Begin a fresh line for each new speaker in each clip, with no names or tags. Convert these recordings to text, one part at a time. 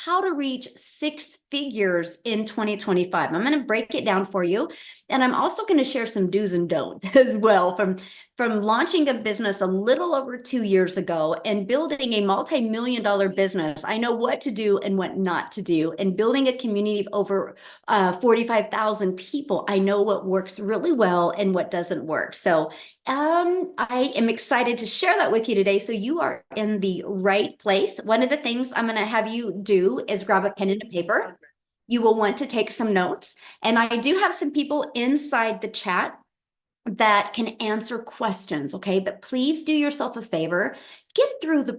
how to reach six figures in 2025. I'm going to break it down for you. And I'm also going to share some do's and don'ts as well from launching a business a little over 2 years ago and building a multi-million-dollar business. I know what to do and what not to do. And building a community of over 45,000 people, I know what works really well and what doesn't work. So I am excited to share that with you today. So you are in the right place. One of the things I'm going to have you do is grab a pen and a paper. You will want to take some notes. And I do have some people inside the chat that can answer questions, okay? But please do yourself a favor, get through the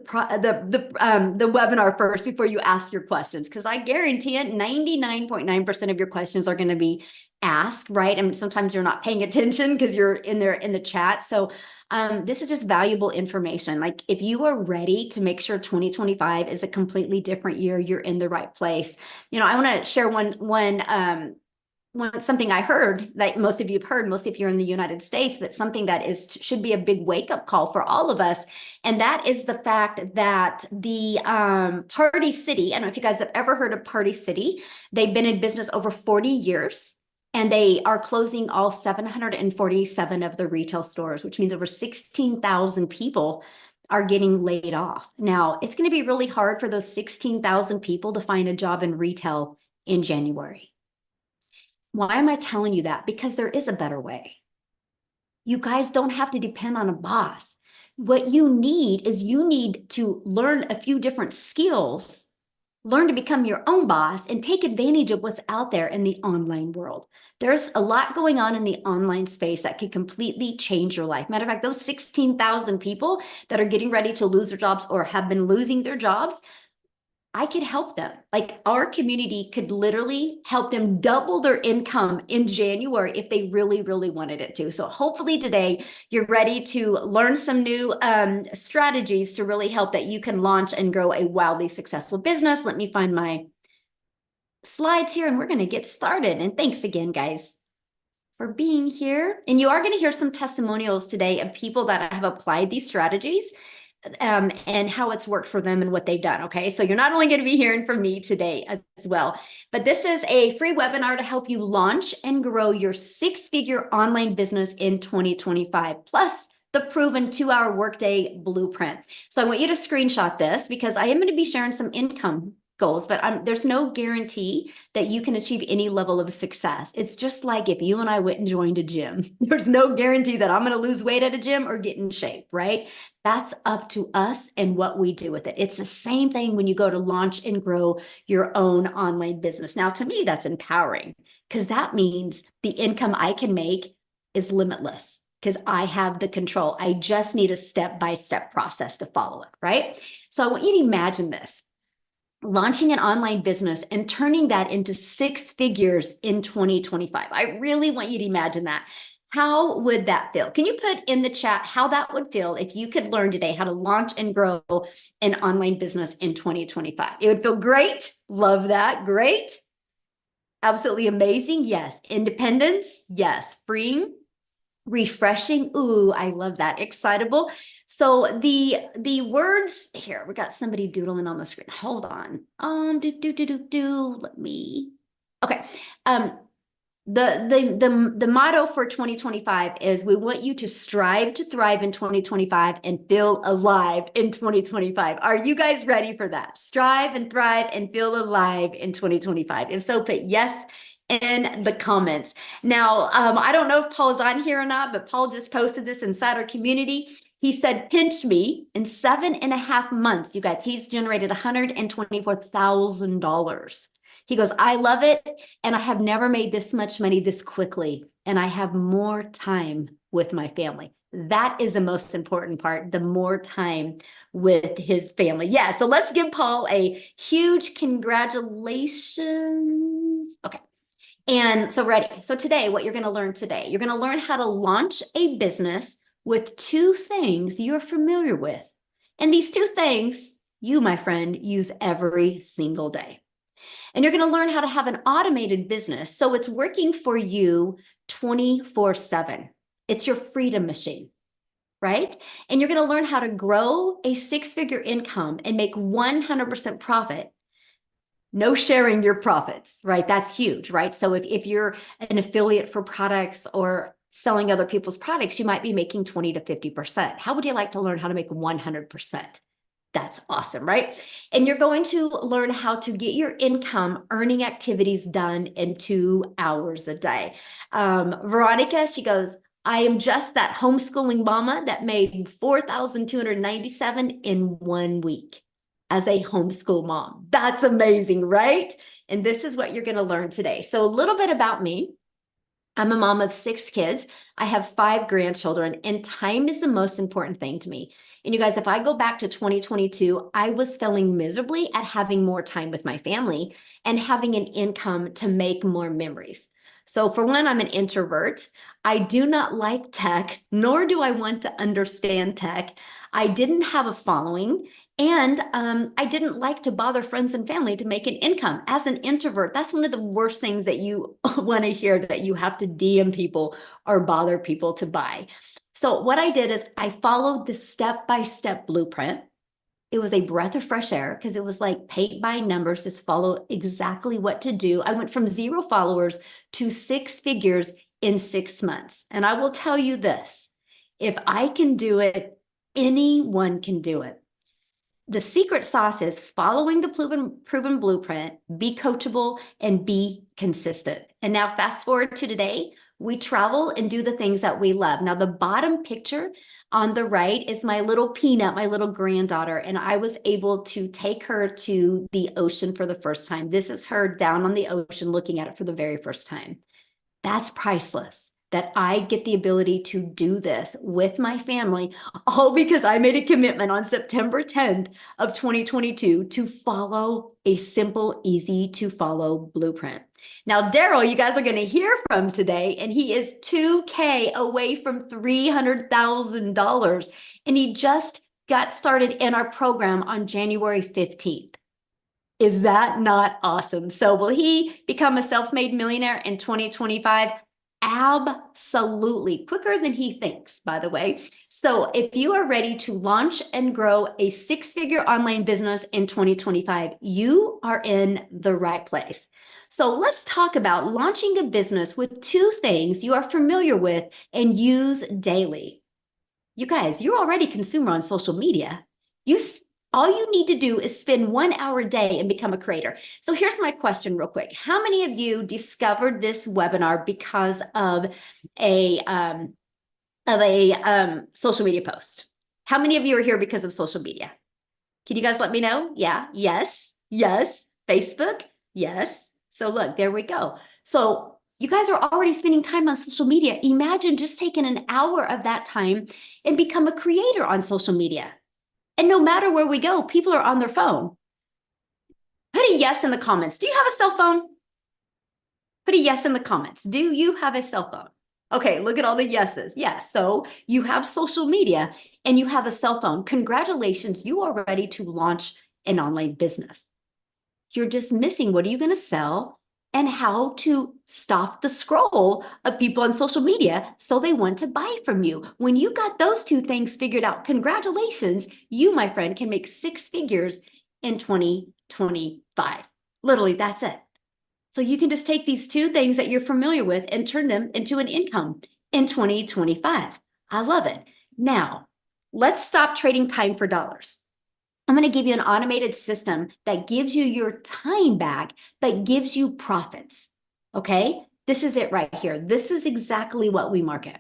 webinar first before you ask your questions, because I guarantee it, 99.9% of your questions are going to be asked, right? And sometimes you're not paying attention because you're in there in the chat. So this is just valuable information. Like if you are ready to make sure 2025 is a completely different year, you're in the right place. You know, I want to share something I heard that most of you have heard, mostly if you're in the United States, but something that should be a big wake-up call for all of us. And that is the fact that the Party City, I don't know if you guys have ever heard of Party City. They've been in business over 40 years. And they are closing all 747 of the retail stores, which means over 16,000 people are getting laid off. Now, it's going to be really hard for those 16,000 people to find a job in retail in January. Why am I telling you that? Because there is a better way. You guys don't have to depend on a boss. What you need is you need to learn a few different skills, learn to become your own boss, and take advantage of what's out there in the online world. There's a lot going on in the online space that could completely change your life. Matter of fact, those 16,000 people that are getting ready to lose their jobs or have been losing their jobs, I could help them. Like our community could literally help them double their income in January if they really, really wanted it to. So hopefully today you're ready to learn some new strategies to really help that you can launch and grow a wildly successful business. Let me find my slides here and we're going to get started. And thanks again, guys, for being here. And you are going to hear some testimonials today of people that have applied these strategies and how it's worked for them and what they've done. Okay. So you're not only going to be hearing from me today as well, but this is a free webinar to help you launch and grow your six-figure online business in 2025, plus the proven 2-hour workday blueprint. So I want you to screenshot this because I am going to be sharing some income goals, but there's no guarantee that you can achieve any level of success. It's just like if you and I went and joined a gym. There's no guarantee that I'm going to lose weight at a gym or get in shape, right? That's up to us and what we do with it. It's the same thing when you go to launch and grow your own online business. Now, to me, that's empowering because that means the income I can make is limitless because I have the control. I just need a step-by-step process to follow it, right? So I want you to imagine this. Launching an online business and turning that into six figures in 2025. I really want you to imagine that. How would that feel? Can you put in the chat how that would feel if you could learn today how to launch and grow an online business in 2025? It would feel great. Love that. Great. Absolutely amazing. Yes. Independence. Yes. Freeing. Refreshing. Ooh, I love that. Excitable. So the words here, we got somebody doodling on the screen. Hold on. Let me. Okay. The motto for 2025 is we want you to strive to thrive in 2025 and feel alive in 2025. Are you guys ready for that? Strive and thrive and feel alive in 2025. If so, put yes in the comments. Now, I don't know if Paul's on here or not, but Paul just posted this inside our community. He said, pinch me in 7.5 months. You guys, he's generated $124,000. He goes, I love it. And I have never made this much money this quickly. And I have more time with my family. That is the most important part, the more time with his family. Yeah, so let's give Paul a huge congratulations. Okay. And so ready. So today, what you're going to learn today, you're going to learn how to launch a business with two things you're familiar with. And these two things you, my friend, use every single day. And you're going to learn how to have an automated business so it's working for you 24/7. It's your freedom machine, right? And you're going to learn how to grow a six-figure income and make 100% profit No sharing your profits, right? That's huge, right? So if you're an affiliate for products or selling other people's products, you might be making 20 to 50%. How would you like to learn how to make 100%? That's awesome, right? And you're going to learn how to get your income earning activities done in 2 hours a day. Veronica, she goes, I am just that homeschooling mama that made 4,297 in 1 week as a homeschool mom. That's amazing, right? And this is what you're going to learn today. So a little bit about me. I'm a mom of 6 kids. I have 5 grandchildren, and time is the most important thing to me. And you guys, if I go back to 2022, I was failing miserably at having more time with my family and having an income to make more memories. So, for one, I'm an introvert. I do not like tech, nor do I want to understand tech. I didn't have a following, and I didn't like to bother friends and family to make an income. As an introvert, that's one of the worst things that you want to hear, that you have to DM people or bother people to buy. So what I did is I followed the step-by-step blueprint. It was a breath of fresh air because it was like paint by numbers, just follow exactly what to do. I went from 0 followers to 6 figures in 6 months. And I will tell you this, if I can do it, anyone can do it. The secret sauce is following the proven blueprint, be coachable, and be consistent. And now fast forward to today, we travel and do the things that we love. Now the bottom picture on the right is my little Peanut, my little granddaughter, and I was able to take her to the ocean for the first time. This is her down on the ocean looking at it for the very first time. That's priceless, that I get the ability to do this with my family, all because I made a commitment on September 10th of 2022 to follow a simple, easy to follow blueprint. Now, Daryl, you guys are going to hear from today, and he is 2K away from $300,000. And he just got started in our program on January 15th. Is that not awesome? So will he become a self-made millionaire in 2025? Absolutely. Quicker than he thinks, by the way. So if you are ready to launch and grow a 6-figure online business in 2025, you are in the right place. So let's talk about launching a business with 2 things you are familiar with and use daily. You guys, you're already a consumer on social media. All you need to do is spend 1 hour a day and become a creator. So here's my question real quick. How many of you discovered this webinar because of a social media post? How many of you are here because of social media? Can you guys let me know? Yeah, yes, yes. Facebook, yes. So look, there we go. So you guys are already spending time on social media. Imagine just taking an hour of that time and become a creator on social media. And no matter where we go, people are on their phone. Put a yes in the comments. Do you have a cell phone? Put a yes in the comments. Do you have a cell phone? Okay, look at all the yeses. Yes, so you have social media and you have a cell phone. Congratulations, you are ready to launch an online business. You're just missing what are you going to sell and how to stop the scroll of people on social media so they want to buy from you. When you got those 2 things figured out, congratulations, you, my friend, can make 6 figures in 2025. Literally, that's it. So you can just take these 2 things that you're familiar with and turn them into an income in 2025. I love it. Now, let's stop trading time for dollars. I'm going to give you an automated system that gives you your time back, but gives you profits. Okay? This is it right here. This is exactly what we market.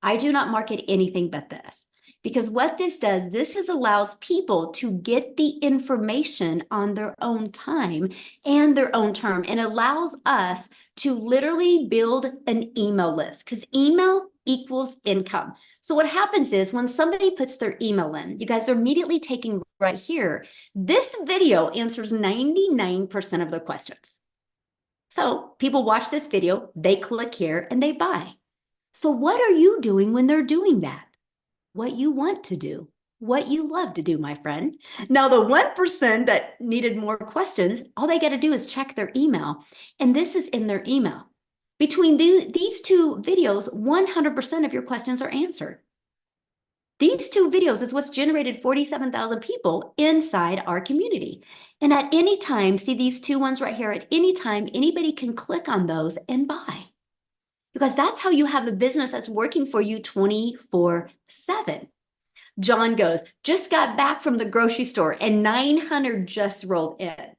I do not market anything but this. Because what this does, allows people to get the information on their own time and their own term, and allows us to literally build an email list, because email equals income. So what happens is when somebody puts their email in, you guys are immediately taking right here, this video answers 99% of their questions. So people watch this video, they click here and they buy. So what are you doing when they're doing that? What you want to do, what you love to do, my friend. Now, the 1% that needed more questions, all they got to do is check their email. And this is in their email. Between these 2 videos, 100% of your questions are answered. These two videos is what's generated 47,000 people inside our community. And at any time, see these two ones right here, at any time, anybody can click on those and buy. Because that's how you have a business that's working for you 24/7. John goes, just got back from the grocery store and 900 just rolled in.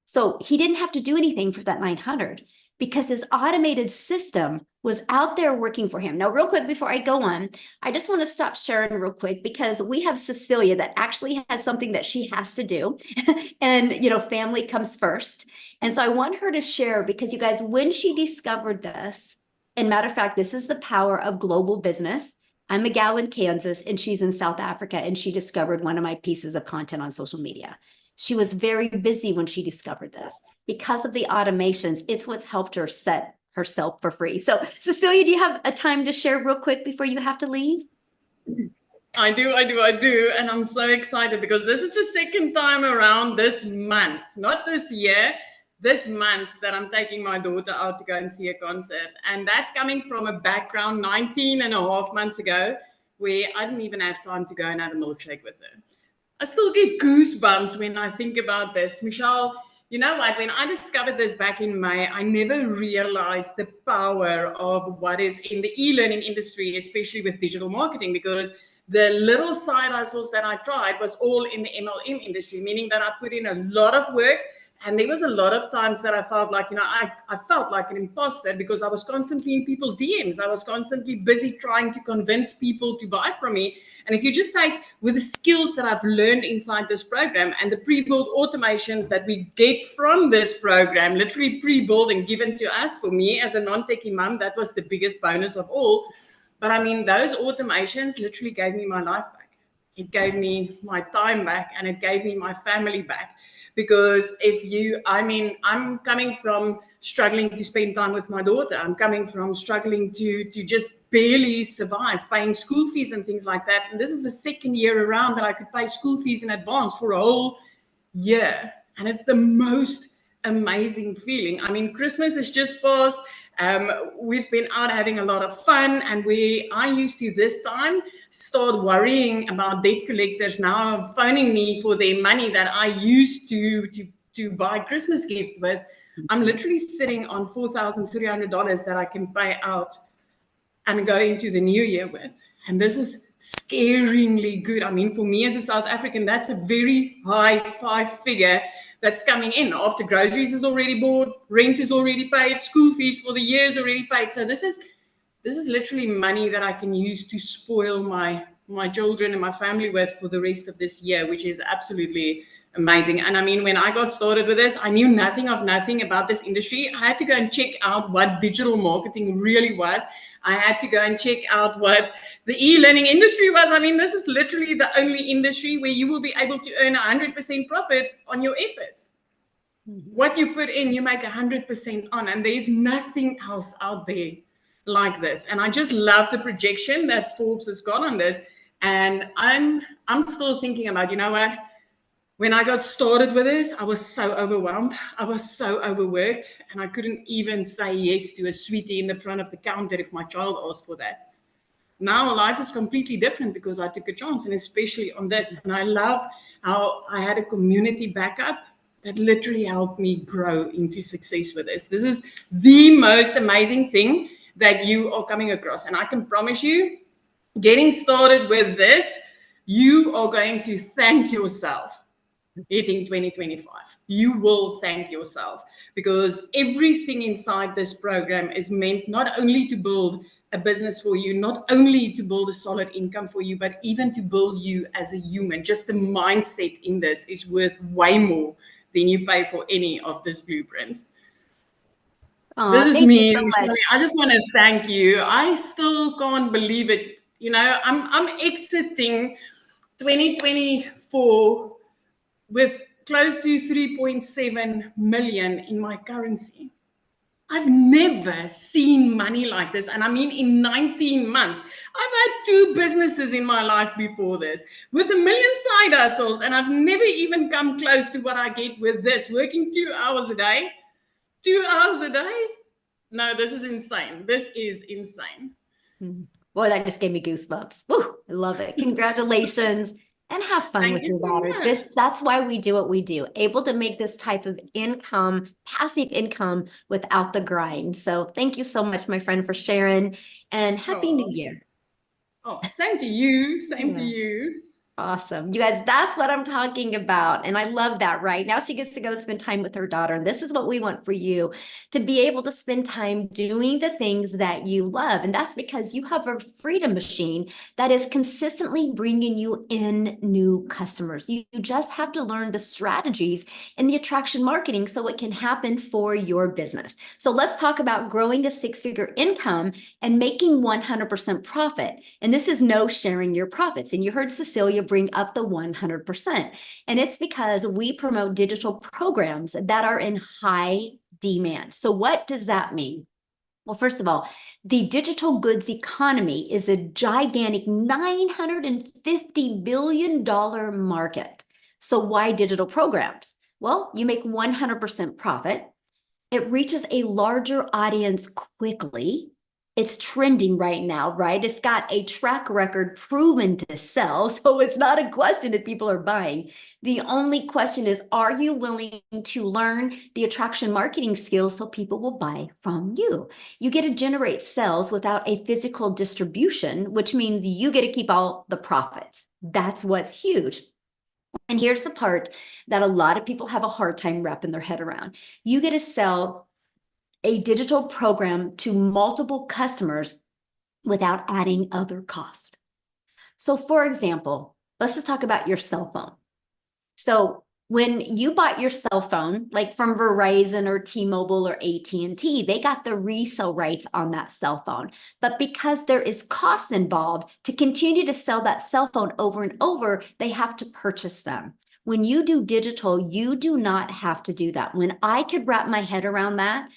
So he didn't have to do anything for that 900 because his automated system was out there working for him. Now, real quick, before I go on, I just want to stop sharing real quick because we have Cecilia that actually has something that she has to do. And, family comes first. And so I want her to share because you guys, when she discovered this, and matter of fact, this is the power of global business. I'm a gal in Kansas and she's in South Africa, and she discovered one of my pieces of content on social media. She was very busy when she discovered this. Because of the automations, it's what's helped her set herself for free. So, Cecilia, do you have a time to share real quick before you have to leave?
I do. And I'm so excited because this is the second time around this month, not this year, this month that I'm taking my daughter out to go and see a concert. And that coming from a background 19 and a half months ago, where I didn't even have time to go and have a milkshake with her. I still get goosebumps when I think about this. Michelle, you know what? When I discovered this back in May, I never realized the power of what is in the e-learning industry, especially with digital marketing, because the little side hustles that I tried was all in the MLM industry, meaning that I put in a lot of work. And there was a lot of times that I felt like, I felt like an imposter because I was constantly in people's DMs. I was constantly busy trying to convince people to buy from me. And if you just take with the skills that I've learned inside this program and the pre-built automations that we get from this program, literally pre-built and given to us, for me as a non-techie mom, that was the biggest bonus of all. But I mean, those automations literally gave me my life back. It gave me my time back and it gave me my family back. Because I'm coming from struggling to spend time with my daughter. I'm coming from struggling to just barely survive, paying school fees and things like that. And this is the second year around that I could pay school fees in advance for a whole year. And it's the most amazing feeling. I mean, Christmas has just passed. We've been out having a lot of fun, and I used to this time start worrying about debt collectors now phoning me for their money that I used to buy Christmas gift with. I'm literally sitting on $4,300 that I can pay out and go into the new year with. And this is scaringly good. I mean, for me as a South African, that's a very high five figure that's coming in after groceries is already bought, rent is already paid, school fees for the year is already paid. So this is literally money that I can use to spoil my children and my family with for the rest of this year, which is absolutely amazing. And I mean, when I got started with this, I knew nothing about this industry. I had to go and check out what digital marketing really was. I had to go and check out what the e-learning industry was. I mean, this is literally the only industry where you will be able to earn 100% profits on your efforts. What you put in, you make 100% on, and there's nothing else out there like this. And I just love the projection that Forbes has got on this. And I'm still thinking about, you know what? When I got started with this, I was so overwhelmed. I was so overworked, and I couldn't even say yes to a sweetie in the front of the counter if my child asked for that. Now life is completely different because I took a chance, and especially on this. And I love how I had a community backup that literally helped me grow into success with this. This is the most amazing thing that you are coming across. And I can promise you, getting started with this, you are going to thank yourself hitting 2025. You will thank yourself because everything inside this program is meant not only to build a business for you, not only to build a solid income for you, but even to build you as a human. Just the mindset in this is worth way more than you pay for any of these blueprints. This is me.
So
I just want to thank you. I still can't believe it. You know, I'm exiting 2024 with close to 3.7 million in my currency. I've never seen money like this. And I mean, in 19 months, I've had 2 businesses in my life before this with 1 million side hustles. And I've never even come close to what I get with this, working 2 hours a day. 2 hours a day? No, this is insane. This is insane.
Boy, that just gave me goosebumps. Woo, I love it. Congratulations and have fun
Thank
with
you
your
so
daughter.
much.
That's why we do what we do, able to make this type of income, passive income without the grind. So thank you so much, my friend, for sharing and Happy New
Oh,
Year.
oh, same to you. Same to
Yeah.
you.
Awesome. You guys, that's what I'm talking about. And I love that, right? Now she gets to go spend time with her daughter. And this is what we want for you to be able to spend time doing the things that you love. And that's because you have a freedom machine that is consistently bringing you in new customers. You just have to learn the strategies in the attraction marketing so it can happen for your business. So let's talk about growing a six-figure income and making 100% profit. And this is no sharing your profits. And you heard Cecilia bring up the 100%. And it's because we promote digital programs that are in high demand. So what does that mean? Well, first of all, the digital goods economy is a gigantic $950 billion market. So why digital programs? Well, you make 100% profit. It reaches a larger audience quickly. It's trending right now, right? It's got a track record proven to sell. So it's not a question if people are buying. The only question is, are you willing to learn the attraction marketing skills so people will buy from you? You get to generate sales without a physical distribution, which means you get to keep all the profits. That's what's huge. And here's the part that a lot of people have a hard time wrapping their head around. You get to sell a digital program to multiple customers without adding other cost. So for example, let's just talk about your cell phone. So when you bought your cell phone, like from Verizon or T-Mobile or AT&T, they got the resale rights on that cell phone. But because there is cost involved to continue to sell that cell phone over and over, they have to purchase them. When you do digital, you do not have to do that. When I could wrap my head around that,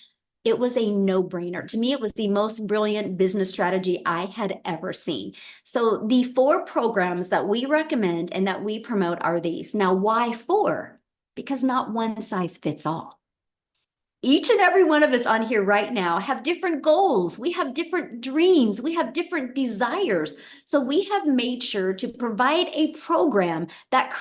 it was a no-brainer. To me, it was the most brilliant business strategy I had ever seen. So the 4 programs that we recommend and that we promote are these. Now, why 4? Because not one size fits all. Each and every one of us on here right now have different goals. We have different dreams. We have different desires. So we have made sure to provide a program that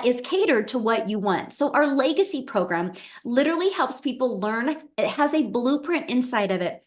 is catered to what you want. So our legacy program literally helps people learn. It has a blueprint inside of it,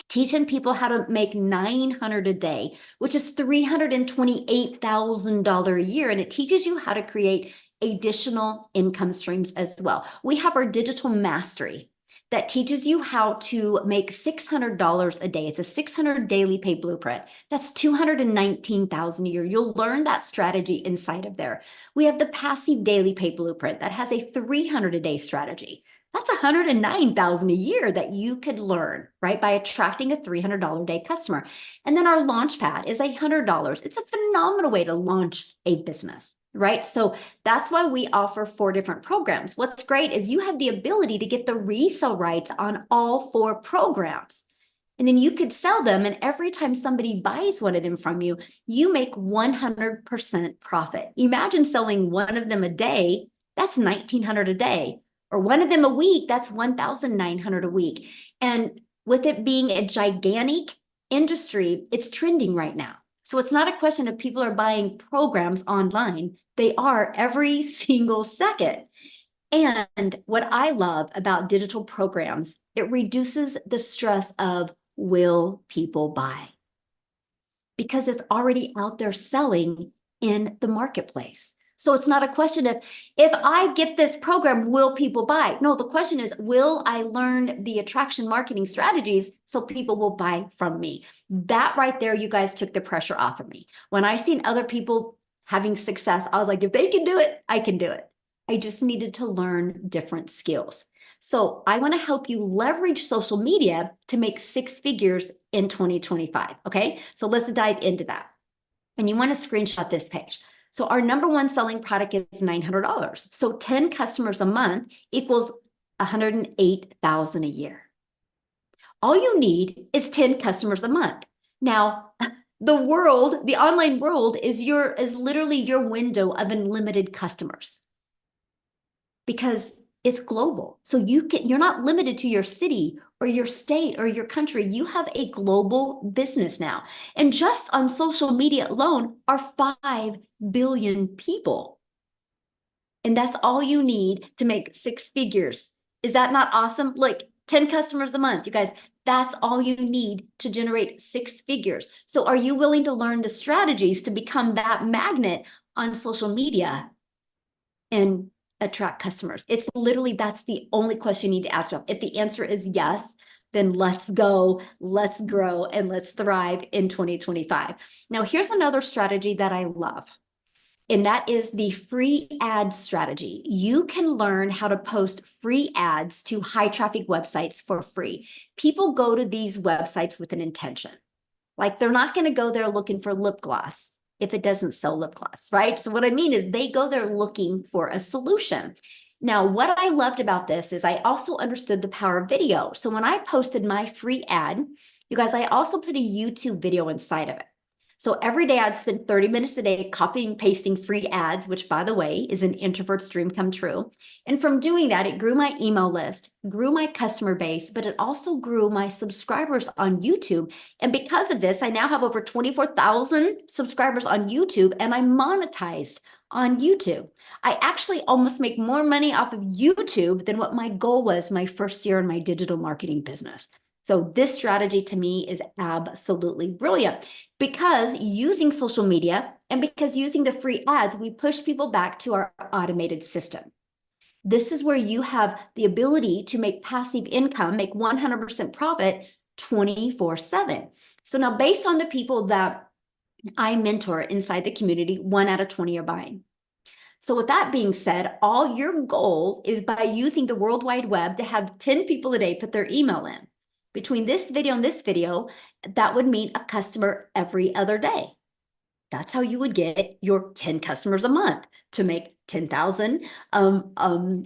teaching people how to make $900 a day, which is $328,000 a year. And it teaches you how to create additional income streams as well. We have our digital mastery that teaches you how to make $600 a day. It's a 600 daily pay blueprint. That's $219,000 a year. You'll learn that strategy inside of there. We have the passive daily pay blueprint that has a 300 a day strategy. That's $109,000 a year that you could learn, right, by attracting a $300 a day customer. And then our launch pad is $100. It's a phenomenal way to launch a business, right? So that's why we offer 4 different programs. What's great is you have the ability to get the resale rights on all 4 programs. And then you could sell them, and every time somebody buys one of them from you, you make 100% profit. Imagine selling one of them a day, that's $1,900 a day. Or one of them a week, that's $1,900 a week. And with it being a gigantic industry, it's trending right now. So it's not a question of people are buying programs online. They are every single second. And what I love about digital programs, it reduces the stress of will people buy? Because it's already out there selling in the marketplace. So it's not a question of, if I get this program, will people buy? No, the question is, will I learn the attraction marketing strategies so people will buy from me? That right there, you guys took the pressure off of me. When I seen other people having success, I was like, if they can do it, I can do it. I just needed to learn different skills. So I want to help you leverage social media to make 6 figures in 2025. Okay, so let's dive into that. And you want to screenshot this page. So our number 1 selling product is $900. So 10 customers a month equals $108,000 a year. All you need is 10 customers a month. Now, the online world is literally your window of unlimited customers, because it's global. So you're not limited to your city or your state or your country. You have a global business now. And just on social media alone are 5 billion people. And that's all you need to make 6 figures. Is that not awesome? Like 10 customers a month, you guys, that's all you need to generate 6 figures. So are you willing to learn the strategies to become that magnet on social media and attract customers? It's literally, that's the only question you need to ask yourself. If the answer is yes, then let's go, let's grow, and let's thrive in 2025. Now, here's another strategy that I love. And that is the free ad strategy. You can learn how to post free ads to high traffic websites for free. People go to these websites with an intention. Like they're not going to go there looking for lip gloss if it doesn't sell lip gloss, right? So what I mean is they go there looking for a solution. Now, what I loved about this is I also understood the power of video. So when I posted my free ad, you guys, I also put a YouTube video inside of it. So every day I'd spend 30 minutes a day copying and pasting free ads, which by the way, is an introvert's dream come true. And from doing that, it grew my email list, grew my customer base, but it also grew my subscribers on YouTube. And because of this, I now have over 24,000 subscribers on YouTube and I'm monetized on YouTube. I actually almost make more money off of YouTube than what my goal was my first year in my digital marketing business. So this strategy to me is absolutely brilliant because using social media and because using the free ads, we push people back to our automated system. This is where you have the ability to make passive income, make 100% profit 24/7. So now based on the people that I mentor inside the community, 1 out of 20 are buying. So with that being said, all your goal is by using the World Wide Web to have 10 people a day put their email in. Between this video and this video, that would mean a customer every other day. That's how you would get your 10 customers a month to make 10,000 or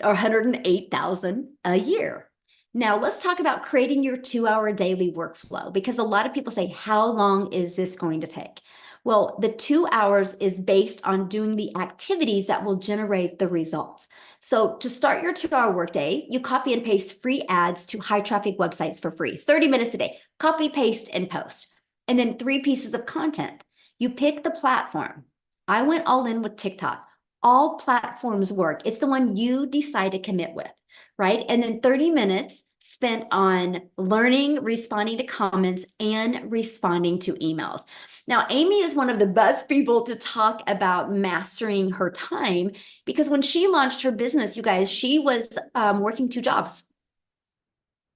108,000 a year. Now let's talk about creating your 2-hour daily workflow, because a lot of people say, how long is this going to take? Well, the 2 hours is based on doing the activities that will generate the results. So to start your 2-hour workday, you copy and paste free ads to high traffic websites for free, 30 minutes a day, copy, paste, and post. And then 3 pieces of content. You pick the platform. I went all in with TikTok. All platforms work. It's the one you decide to commit with, right? And then 30 minutes spent on learning, responding to comments, and responding to emails. Now, Amy is one of the best people to talk about mastering her time because when she launched her business, you guys, she was working 2 jobs.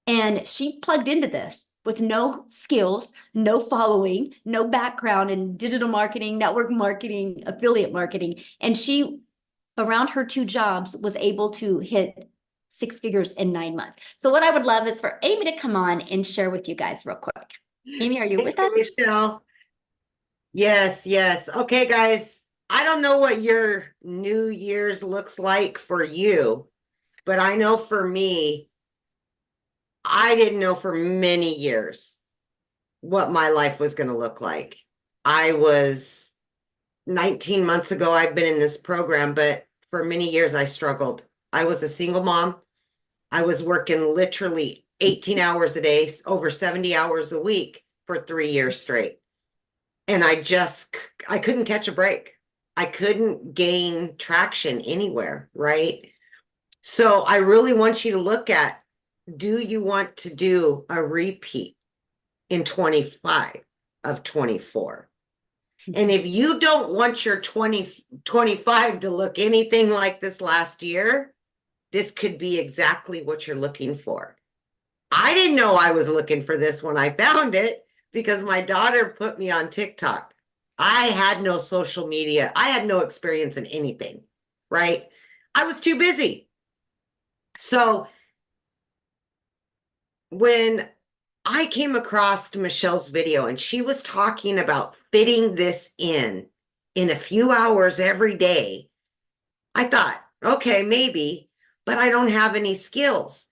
And she plugged into this with no skills, no following, no background in digital marketing, network marketing, affiliate marketing. And she, around her 2 jobs, was able to hit 6 figures in 9 months. So what I would love is for Amy to come on and share with you guys real quick. Amy, are you with us?
Michelle. Yes, yes. Okay, guys. I don't know what your New Year's looks like for you, but I know for me, I didn't know for many years what my life was going to look like. I was 19 months ago, I've been in this program, but for many years I struggled. I was a single mom. I was working literally 18 hours a day, over 70 hours a week for 3 years straight. And I couldn't catch a break. I couldn't gain traction anywhere, right? So I really want you to look at, do you want to do a repeat in 25 of 24? And if you don't want your 2025 to look anything like this last year, this could be exactly what you're looking for. I didn't know I was looking for this when I found it because my daughter put me on TikTok. I had no social media. I had no experience in anything, right? I was too busy. So when I came across Michelle's video and she was talking about fitting this in a few hours every day, I thought, okay, maybe, but I don't have any skills.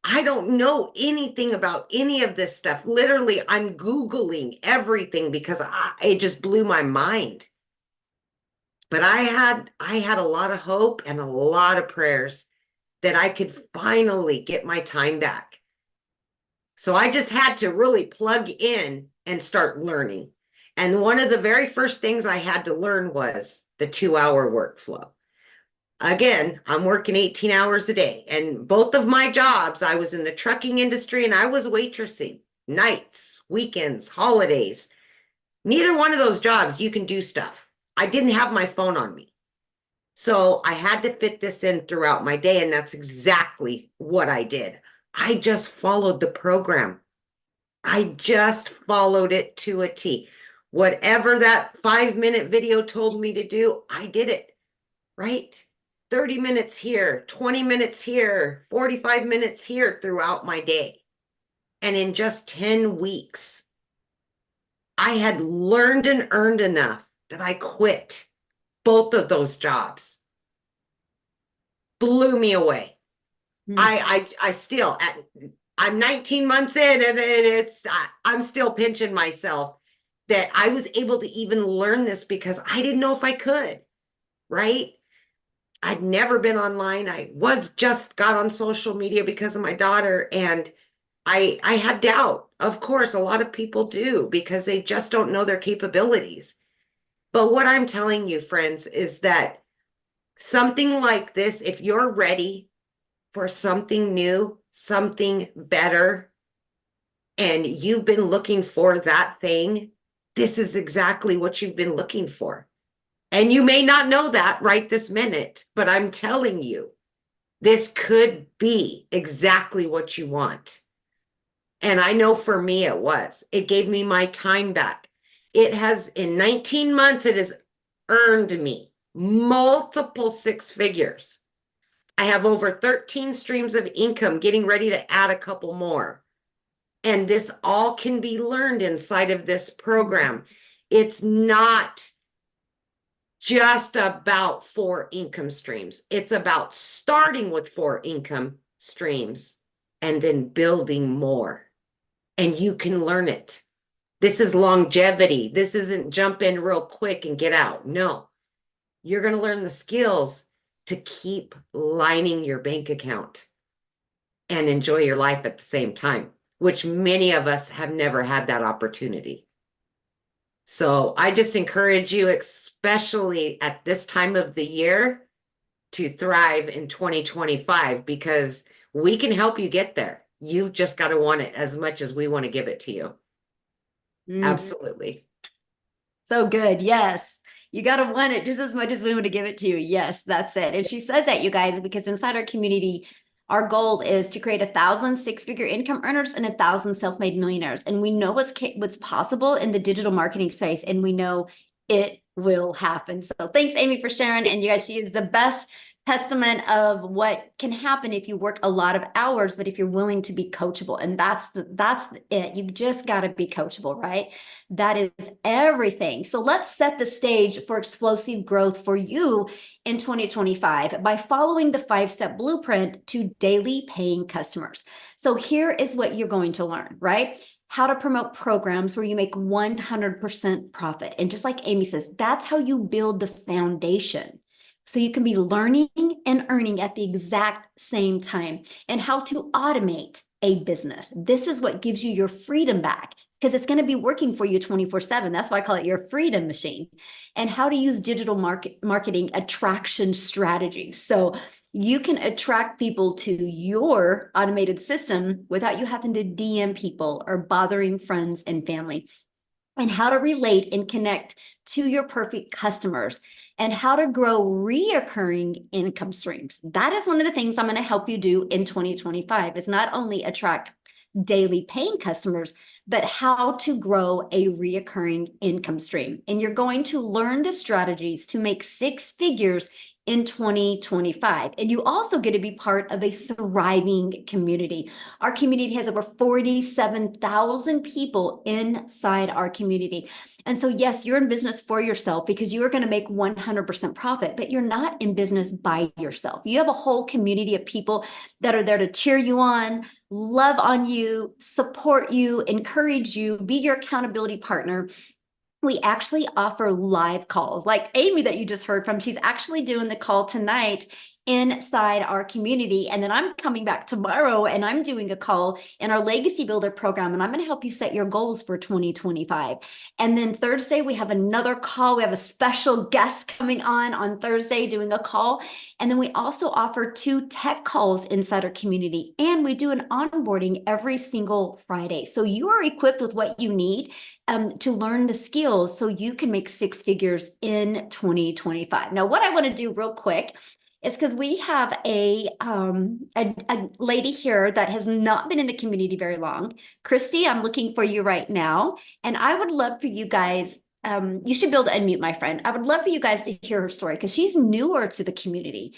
I don't know anything about any of this stuff. Literally, I'm Googling everything because it just blew my mind. But I had a lot of hope and a lot of prayers that I could finally get my time back. So I just had to really plug in and start learning. And one of the very first things I had to learn was the 2-hour workflow. Again, I'm working 18 hours a day, and both of my jobs, I was in the trucking industry and I was waitressing nights, weekends, holidays. Neither one of those jobs, you can do stuff. I didn't have my phone on me. So I had to fit this in throughout my day, and that's exactly what I did. I just followed the program. I just followed it to a T. Whatever that 5-minute video told me to do, I did it, right? 30 minutes here, 20 minutes here, 45 minutes here throughout my day. And in just 10 weeks, I had learned and earned enough that I quit both of those jobs. Blew me away. I still, I'm 19 months in, and I'm still pinching myself that I was able to even learn this because I didn't know if I could, right? I'd never been online. I was just got on social media because of my daughter, and I had doubt. Of course, a lot of people do because they just don't know their capabilities. But what I'm telling you, friends, is that something like this, if you're ready for something new, something better, and you've been looking for that thing, this is exactly what you've been looking for. And you may not know that right this minute, but I'm telling you, this could be exactly what you want. And I know for me it was. It gave me my time back. It has, in 19 months, it has earned me multiple 6 figures. I have over 13 streams of income, getting ready to add a couple more. And this all can be learned inside of this program. It's not just about 4 income streams. It's about starting with 4 income streams and then building more. And you can learn it. This is longevity. This isn't jump in real quick and get out. No, you're going to learn the skills to keep lining your bank account and enjoy your life at the same time, which many of us have never had that opportunity. So I just encourage you, especially at this time of the year, to thrive in 2025 because we can help you get there. You've just got to want it as much as we want to give it to you. Absolutely.
So good. Yes. You got to want it just as much as we want to give it to you. Yes, that's it. And she says that, you guys, because inside our community, our goal is to create 1,000 6-figure income earners and 1,000 self-made millionaires. And we know what's possible in the digital marketing space, and we know it will happen. So thanks, Amy, for sharing. And you guys, she is the best testament of what can happen if you work a lot of hours, but if you're willing to be coachable. And that's it. You just got to be coachable, right? That is everything. So let's set the stage for explosive growth for you in 2025 by following the 5-step blueprint to daily paying customers. So here is what you're going to learn, right? How to promote programs where you make 100% profit. And just like Amy says, that's how you build the foundation. So you can be learning and earning at the exact same time, and how to automate a business. This is what gives you your freedom back, because it's going to be working for you 24/7. That's why I call it your freedom machine. And how to use digital marketing attraction strategies. So you can attract people to your automated system without you having to DM people or bothering friends and family. And how to relate and connect to your perfect customers, and how to grow reoccurring income streams. That is one of the things I'm going to help you do in 2025, is not only attract daily paying customers, but how to grow a reoccurring income stream. And you're going to learn the strategies to make 6 figures in 2025. And you also get to be part of a thriving community. Our community has over 47,000 people inside our community. And so, yes, you're in business for yourself because you are going to make 100% profit, but you're not in business by yourself. You have a whole community of people that are there to cheer you on, love on you, support you, encourage you, be your accountability partner. We actually offer live calls like Amy that you just heard from. She's actually doing the call tonight inside our community. And then I'm coming back tomorrow and I'm doing a call in our Legacy Builder program, and I'm going to help you set your goals for 2025. And then Thursday, we have another call. We have a special guest coming on Thursday doing a call. And then we also offer 2 tech calls inside our community, and we do an onboarding every single Friday. So you are equipped with what you need to learn the skills so you can make 6 figures in 2025. Now, what I want to do real quick is, because we have a lady here that has not been in the community very long. Christy, I'm looking for you right now. And I would love for you guys, you should be able to unmute, my friend. I would love for you guys to hear her story, because she's newer to the community,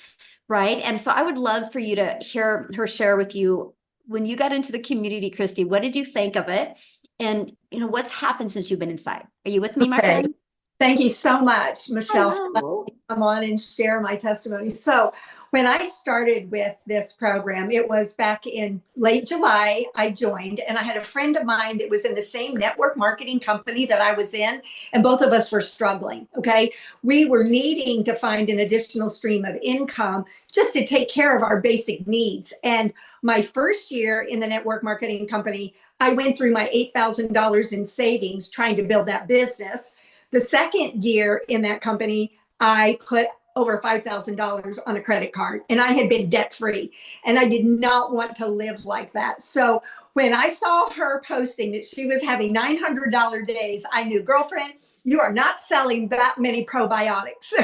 right? And so I would love for you to hear her share with you, when you got into the community, Christy, what did you think of it? And what's happened since you've been inside? Are you with me, my friend?
Thank you so much, Michelle, for letting
Hello.
me come on and share my testimony. So when I started with this program, it was back in late July, I joined, and I had a friend of mine that was in the same network marketing company that I was in, and both of us were struggling, okay? We were needing to find an additional stream of income just to take care of our basic needs. And my first year in the network marketing company, I went through my $8,000 in savings trying to build that business. The second year in that company, I put over $5,000 on a credit card, and I had been debt free, and I did not want to live like that. So when I saw her posting that she was having $900 days, I knew, girlfriend, you are not selling that many probiotics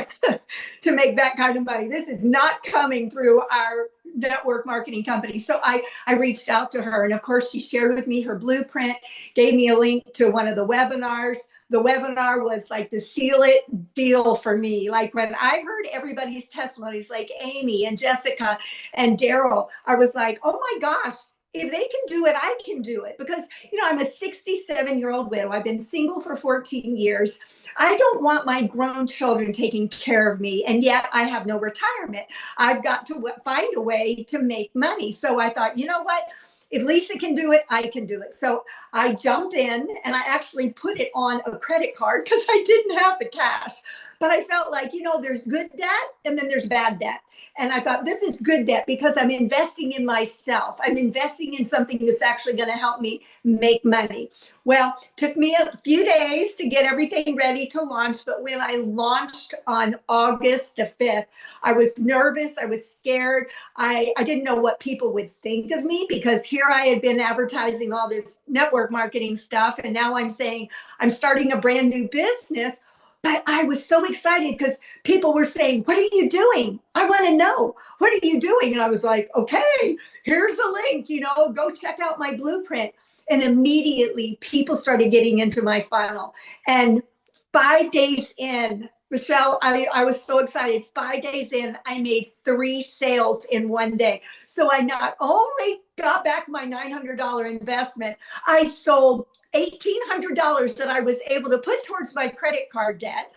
to make that kind of money. This is not coming through our network marketing company. So I reached out to her, and of course she shared with me her blueprint, gave me a link to one of the webinars. The webinar was like the seal it deal for me. Like when I heard everybody's testimonies, like Amy and Jessica and Daryl, I was like, oh my gosh, if they can do it, I can do it. Because, I'm a 67-year-old widow. I've been single for 14 years. I don't want my grown children taking care of me. And yet I have no retirement. I've got to find a way to make money. So I thought, you know what? If Lisa can do it, I can do it. So I jumped in, and I actually put it on a credit card because I didn't have the cash. But I felt like, there's good debt and then there's bad debt. And I thought, this is good debt because I'm investing in myself. I'm investing in something that's actually going to help me make money. Well, took me a few days to get everything ready to launch. But when I launched on August the 5th, I was nervous. I was scared. I didn't know what people would think of me, because here I had been advertising all this network marketing stuff. And now I'm saying I'm starting a brand new business. But I was so excited because people were saying, what are you doing? I want to know. What are you doing? And I was like, okay, here's a link, go check out my blueprint. And immediately people started getting into my funnel. And 5 days in, Michelle, I was so excited. 5 days in, I made 3 sales in one day. So I not only got back my $900 investment, I sold $1,800 that I was able to put towards my credit card debt.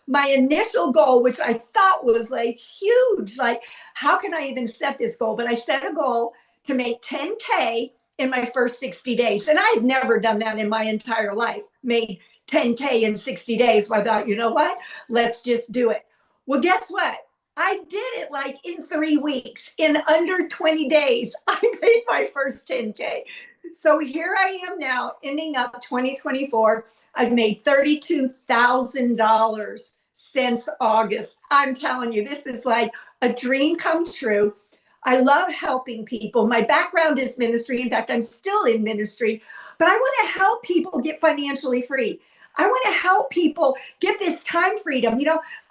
My initial goal, which I thought was like huge, like how can I even set this goal? But I set a goal to make 10K in my first 60 days. And I've never done that in my entire life, made 10K in 60 days. So I thought, you know what? Let's just do it. Well, guess what? I did it like in 3 weeks. In under 20 days, I made my first 10K. So here I am now, ending up 2024. I've made $32,000 since August. I'm telling you, this is like a dream come true. I love helping people. My background is ministry. In fact, I'm still in ministry, but I want to help people get financially free. I want to help people get this time freedom.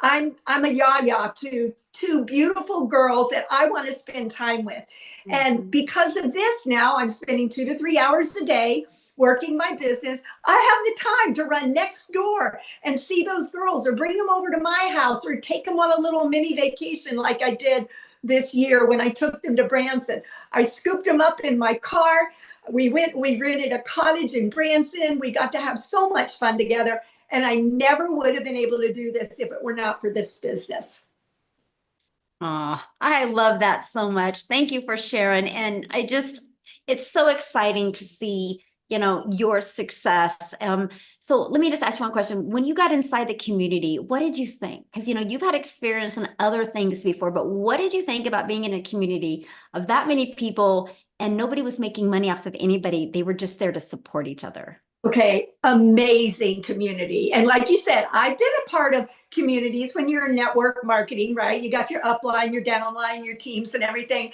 I'm a yaya to 2 beautiful girls that I want to spend time with. Mm-hmm. And because of this, now I'm spending 2 to 3 hours a day working my business. I have the time to run next door and see those girls, or bring them over to my house, or take them on a little mini vacation like I did this year when I took them to Branson. I scooped them up in my car. We rented a cottage in Branson. We got to have so much fun together. And I never would have been able to do this if it were not for this business.
Oh, I love that so much. Thank you for sharing. And it's so exciting to see your success. So let me just ask you one question. When you got inside the community, what did you think? Because, you've had experience in other things before, but what did you think about being in a community of that many people and nobody was making money off of anybody? They were just there to support each other.
Okay, amazing community. And like you said, I've been a part of communities when you're in network marketing, right? You got your upline, your downline, your teams and everything.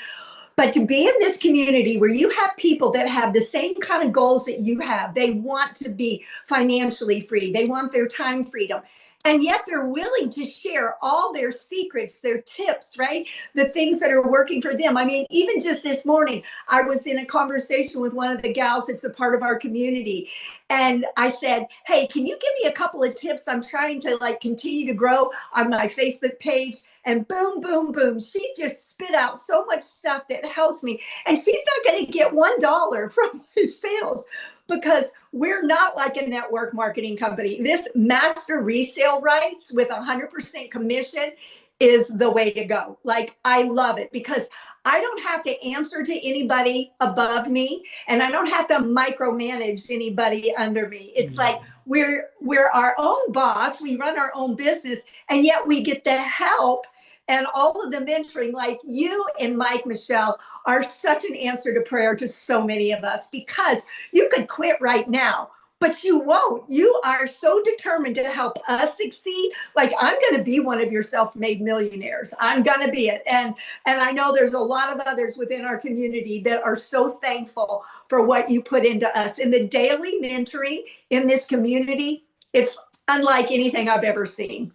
But to be in this community where you have people that have the same kind of goals that you have, they want to be financially free, they want their time freedom. And yet they're willing to share all their secrets, their tips, right? The things that are working for them. I mean, even just this morning, I was in a conversation with one of the gals that's a part of our community. And I said, hey, can you give me a couple of tips? I'm trying to continue to grow on my Facebook page. And boom, boom, boom. She just spit out so much stuff that helps me. And she's not going to get $1 from my sales because we're not like a network marketing company. This master resale rights with 100% commission is the way to go. I love it because I don't have to answer to anybody above me and I don't have to micromanage anybody under me. It's like we're our own boss. We run our own business and yet we get the help and all of the mentoring. Like you and Mike, Michelle, are such an answer to prayer to so many of us because you could quit right now, but you won't. You are so determined to help us succeed. Like I'm going to be one of your self-made millionaires. I'm going to be it. And I know there's a lot of others within our community that are so thankful for what you put into us. And the daily mentoring in this community, it's unlike anything I've ever seen.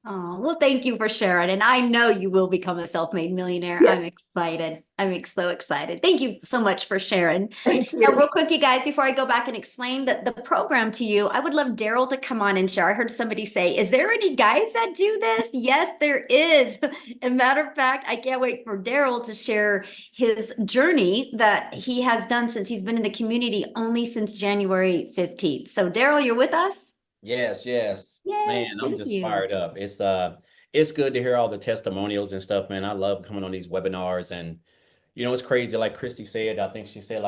Oh, well, thank you for sharing. And I know you will become a self-made millionaire.
Yes.
I'm excited. So excited. Thank you so much for sharing.
Thank
Now,
you.
real quick, you guys, before I go back and explain the program to you, I would love Daryl to come on and share. I heard somebody say, is there any guys that do this? Yes, there is. As a matter of fact, I can't wait for Daryl to share his journey that he has done since he's been in the community only since January 15th. So Daryl, you're with us?
Yes,
Yes,
man, I'm
thank
just
you.
fired up. It's good to hear all the testimonials and stuff, man. I love coming on these webinars and it's crazy. Like Christy said, I think she said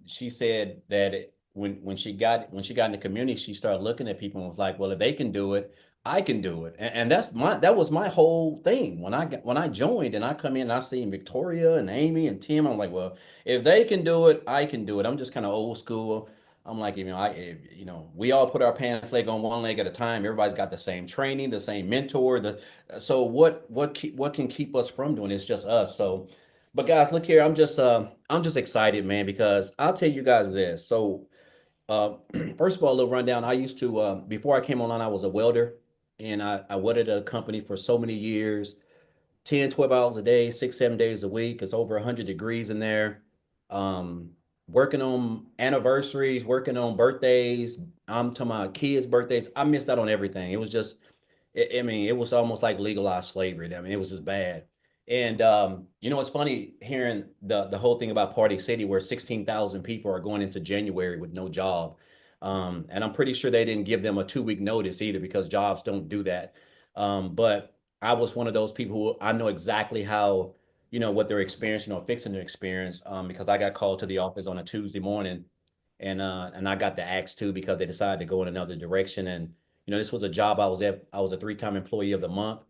she said that when she got in the community, she started looking at people and was like, well, if they can do it, I can do it. And that was my whole thing. When I joined and I come in and I see Victoria and Amy and Tim, I'm like, well, if they can do it, I can do it. I'm just kind of old school. I'm like, we all put our pants leg on one leg at a time. Everybody's got the same training, the same mentor. So what can keep us from doing it? It's just us. So, but guys, look here. I'm just excited, man, because I'll tell you guys this. So, uh, first of all, a little rundown. I used to before I came online, I was a welder, and I welded at a company for so many years. 10, 12 hours a day, 6, 7 days a week. It's over 100 degrees in there. Um, Working on anniversaries, working on birthdays. I'm to my kids' birthdays. I missed out on everything. It was just, I mean, it was almost like legalized slavery. I mean, it was just bad. And it's funny hearing the whole thing about Party City, where 16,000 people are going into January with no job. And I'm pretty sure they didn't give them a 2 week notice either, because jobs don't do that. But I was one of those people who I know exactly how, what they're experiencing or fixing to experience, because I got called to the office on a Tuesday morning, and I got the axe too, because they decided to go in another direction. And this was a job I was at. I was a 3-time employee of the month,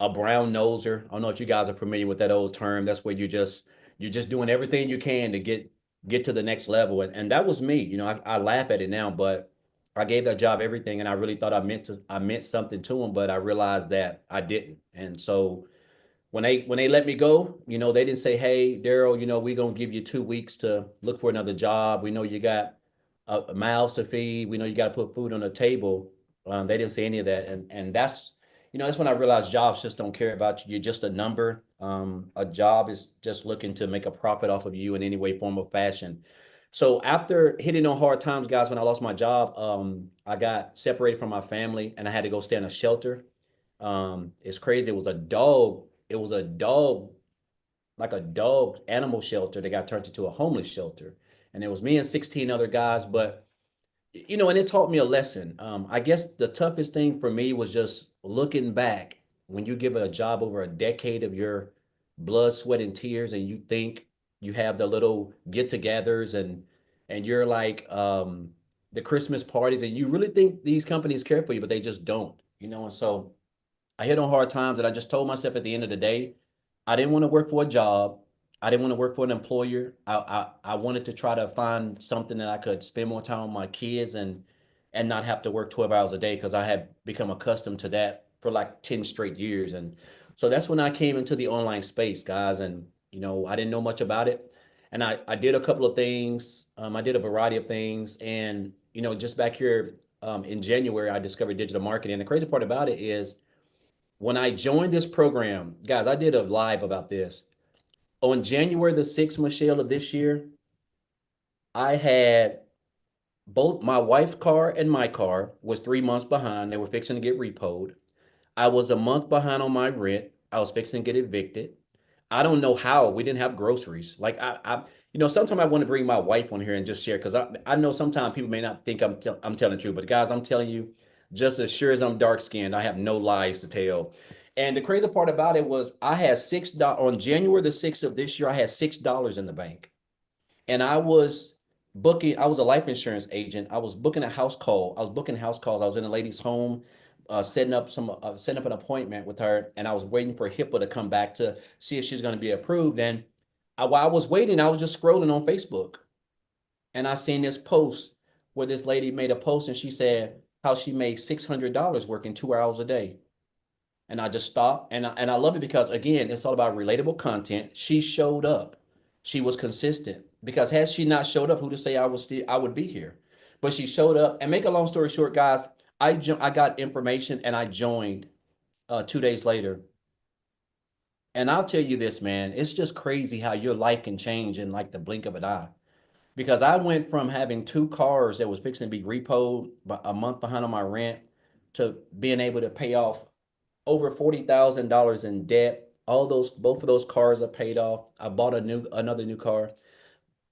a brown noser. I don't know if you guys are familiar with that old term. That's where you're just doing everything you can to get to the next level. And that was me. I laugh at it now, but I gave that job everything, and I really thought I meant something to them, but I realized that I didn't. And so when they let me go, they didn't say, hey, Daryl, we're gonna give you 2 weeks to look for another job. We know you got a mouths to feed. We know you got to put food on the table. They didn't say any of that, and that's when I realized jobs just don't care about you. You're just a number. A job is just looking to make a profit off of you in any way, form, or fashion. So after hitting on hard times, guys, when I lost my job, I got separated from my family and I had to go stay in a shelter. It's crazy. It was a dog, like a dog animal shelter that got turned into a homeless shelter. And it was me and 16 other guys. But, and it taught me a lesson. I guess the toughest thing for me was just looking back when you give a job over a decade of your blood, sweat, and tears, and you think you have the little get togethers and and you're like the Christmas parties, and you really think these companies care for you, but they just don't, you know. And so I hit on hard times, and I just told myself at the end of the day, I didn't want to work for a job. I didn't want to work for an employer. I wanted to try to find something that I could spend more time with my kids and not have to work 12 hours a day, because I had become accustomed to that for like 10 straight years. And so that's when I came into the online space, guys. And, you know, I didn't know much about it. And I did a couple of things. I did a variety of things. And, you know, just back here in January, I discovered digital marketing. And the crazy part about it is when I joined this program, guys, I did a live about this. On January the 6th, Michelle, of this year, I had both my wife's car and my car was 3 months behind. They were fixing to get repoed. I was a month behind on my rent. I was fixing to get evicted. I don't know how we didn't have groceries. Like you know, sometimes I want to bring my wife on here and just share, because I know sometimes people may not think I'm telling the truth, but guys, I'm telling you, just as sure as I'm dark skinned, I have no lies to tell. And the crazy part about it was I had $6 on January the 6th of this year. I had $6 in the bank, and I was a life insurance agent. I was booking a house call. I was booking house calls. I was in a lady's home, setting up an appointment with her, and I was waiting for HIPAA to come back to see if she's going to be approved. And while I was waiting, I was just scrolling on Facebook, and I seen this post where this lady made a post, and she said how she made $600 working 2 hours a day. And I just stopped, and I love it because, again, it's all about relatable content. She showed up. She was consistent, because had she not showed up, who to say I would be here? But she showed up. And make a long story short, guys, I got information and I joined 2 days later. And I'll tell you this, man, it's just crazy how your life can change in like the blink of an eye. Because I went from having two cars that was fixing to be repoed, a month behind on my rent, to being able to pay off over $40,000 in debt. Both of those cars are paid off. I bought another new car.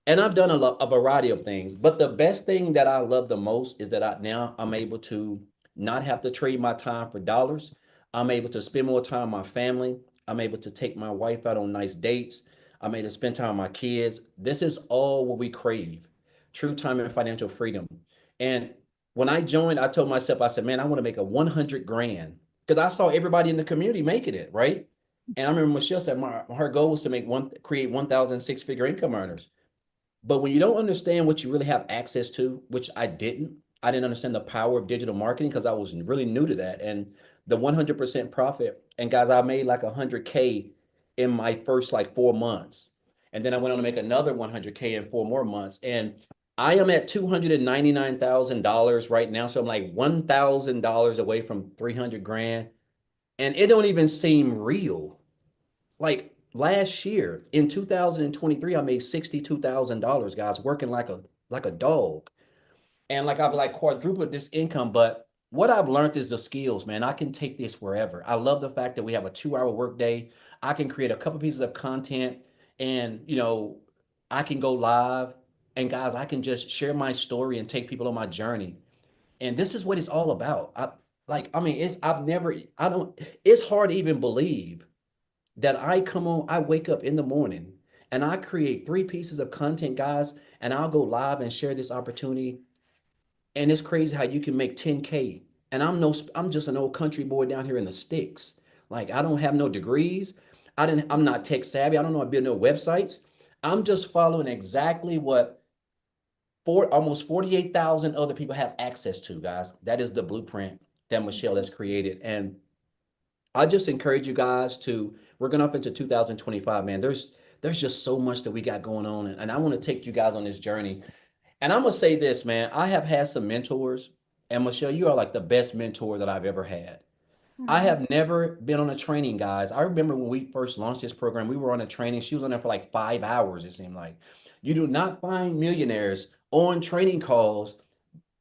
And I've done a variety of things, but the best thing that I love the most is that I'm able to not have to trade my time for dollars. I'm able to spend more time with my family. I'm able to take my wife out on nice dates. I'm able to spend time with my kids. This is all what we crave: true time and financial freedom. And when I joined, I told myself, I said, man, I want to make a 100 grand, because I saw everybody in the community making it, right? And I remember Michelle said her goal was to create 1,000 six-figure income earners. But when you don't understand what you really have access to, which I didn't understand the power of digital marketing, because I was really new to that. And the 100% profit. And guys, I made like 100K in my first like 4 months. And then I went on to make another 100K in 4 more months. And I am at $299,000 right now. So I'm like $1,000 away from 300 grand. And it don't even seem real. Like last year in 2023, I made $62,000, guys, working like a dog. And like I've like quadrupled this income. But what I've learned is the skills, man. I can take this wherever. I love the fact that we have a 2 hour workday. I can create a couple pieces of content, and I can go live. And guys, I can just share my story and take people on my journey. And this is what it's all about. I mean, I don't, it's hard to even believe that I wake up in the morning and I create 3 pieces of content, guys, and I'll go live and share this opportunity. And it's crazy how you can make 10K. And I'm just an old country boy down here in the sticks. Like, I don't have no degrees. I'm not tech savvy. I don't know how to build no websites. I'm just following exactly what almost 48,000 other people have access to, guys. That is the blueprint that Michelle has created. And I just encourage you guys we're going up into 2025, man. There's just so much that we got going on. And I want to take you guys on this journey. And I'm going to say this, man. I have had some mentors, and Michelle, you are like the best mentor that I've ever had. I have never been on a training, guys. I remember when we first launched this program, we were on a training. She was on there for like 5 hours, it seemed like. You do not find millionaires on training calls,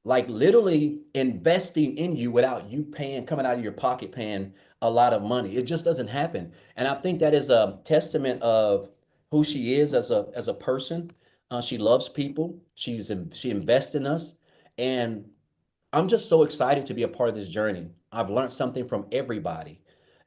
like literally investing in you without you coming out of your pocket, paying a lot of money. It just doesn't happen. And I think that is a testament of who she is as a person. She loves people. She invests in us. And I'm just so excited to be a part of this journey. I've learned something from everybody.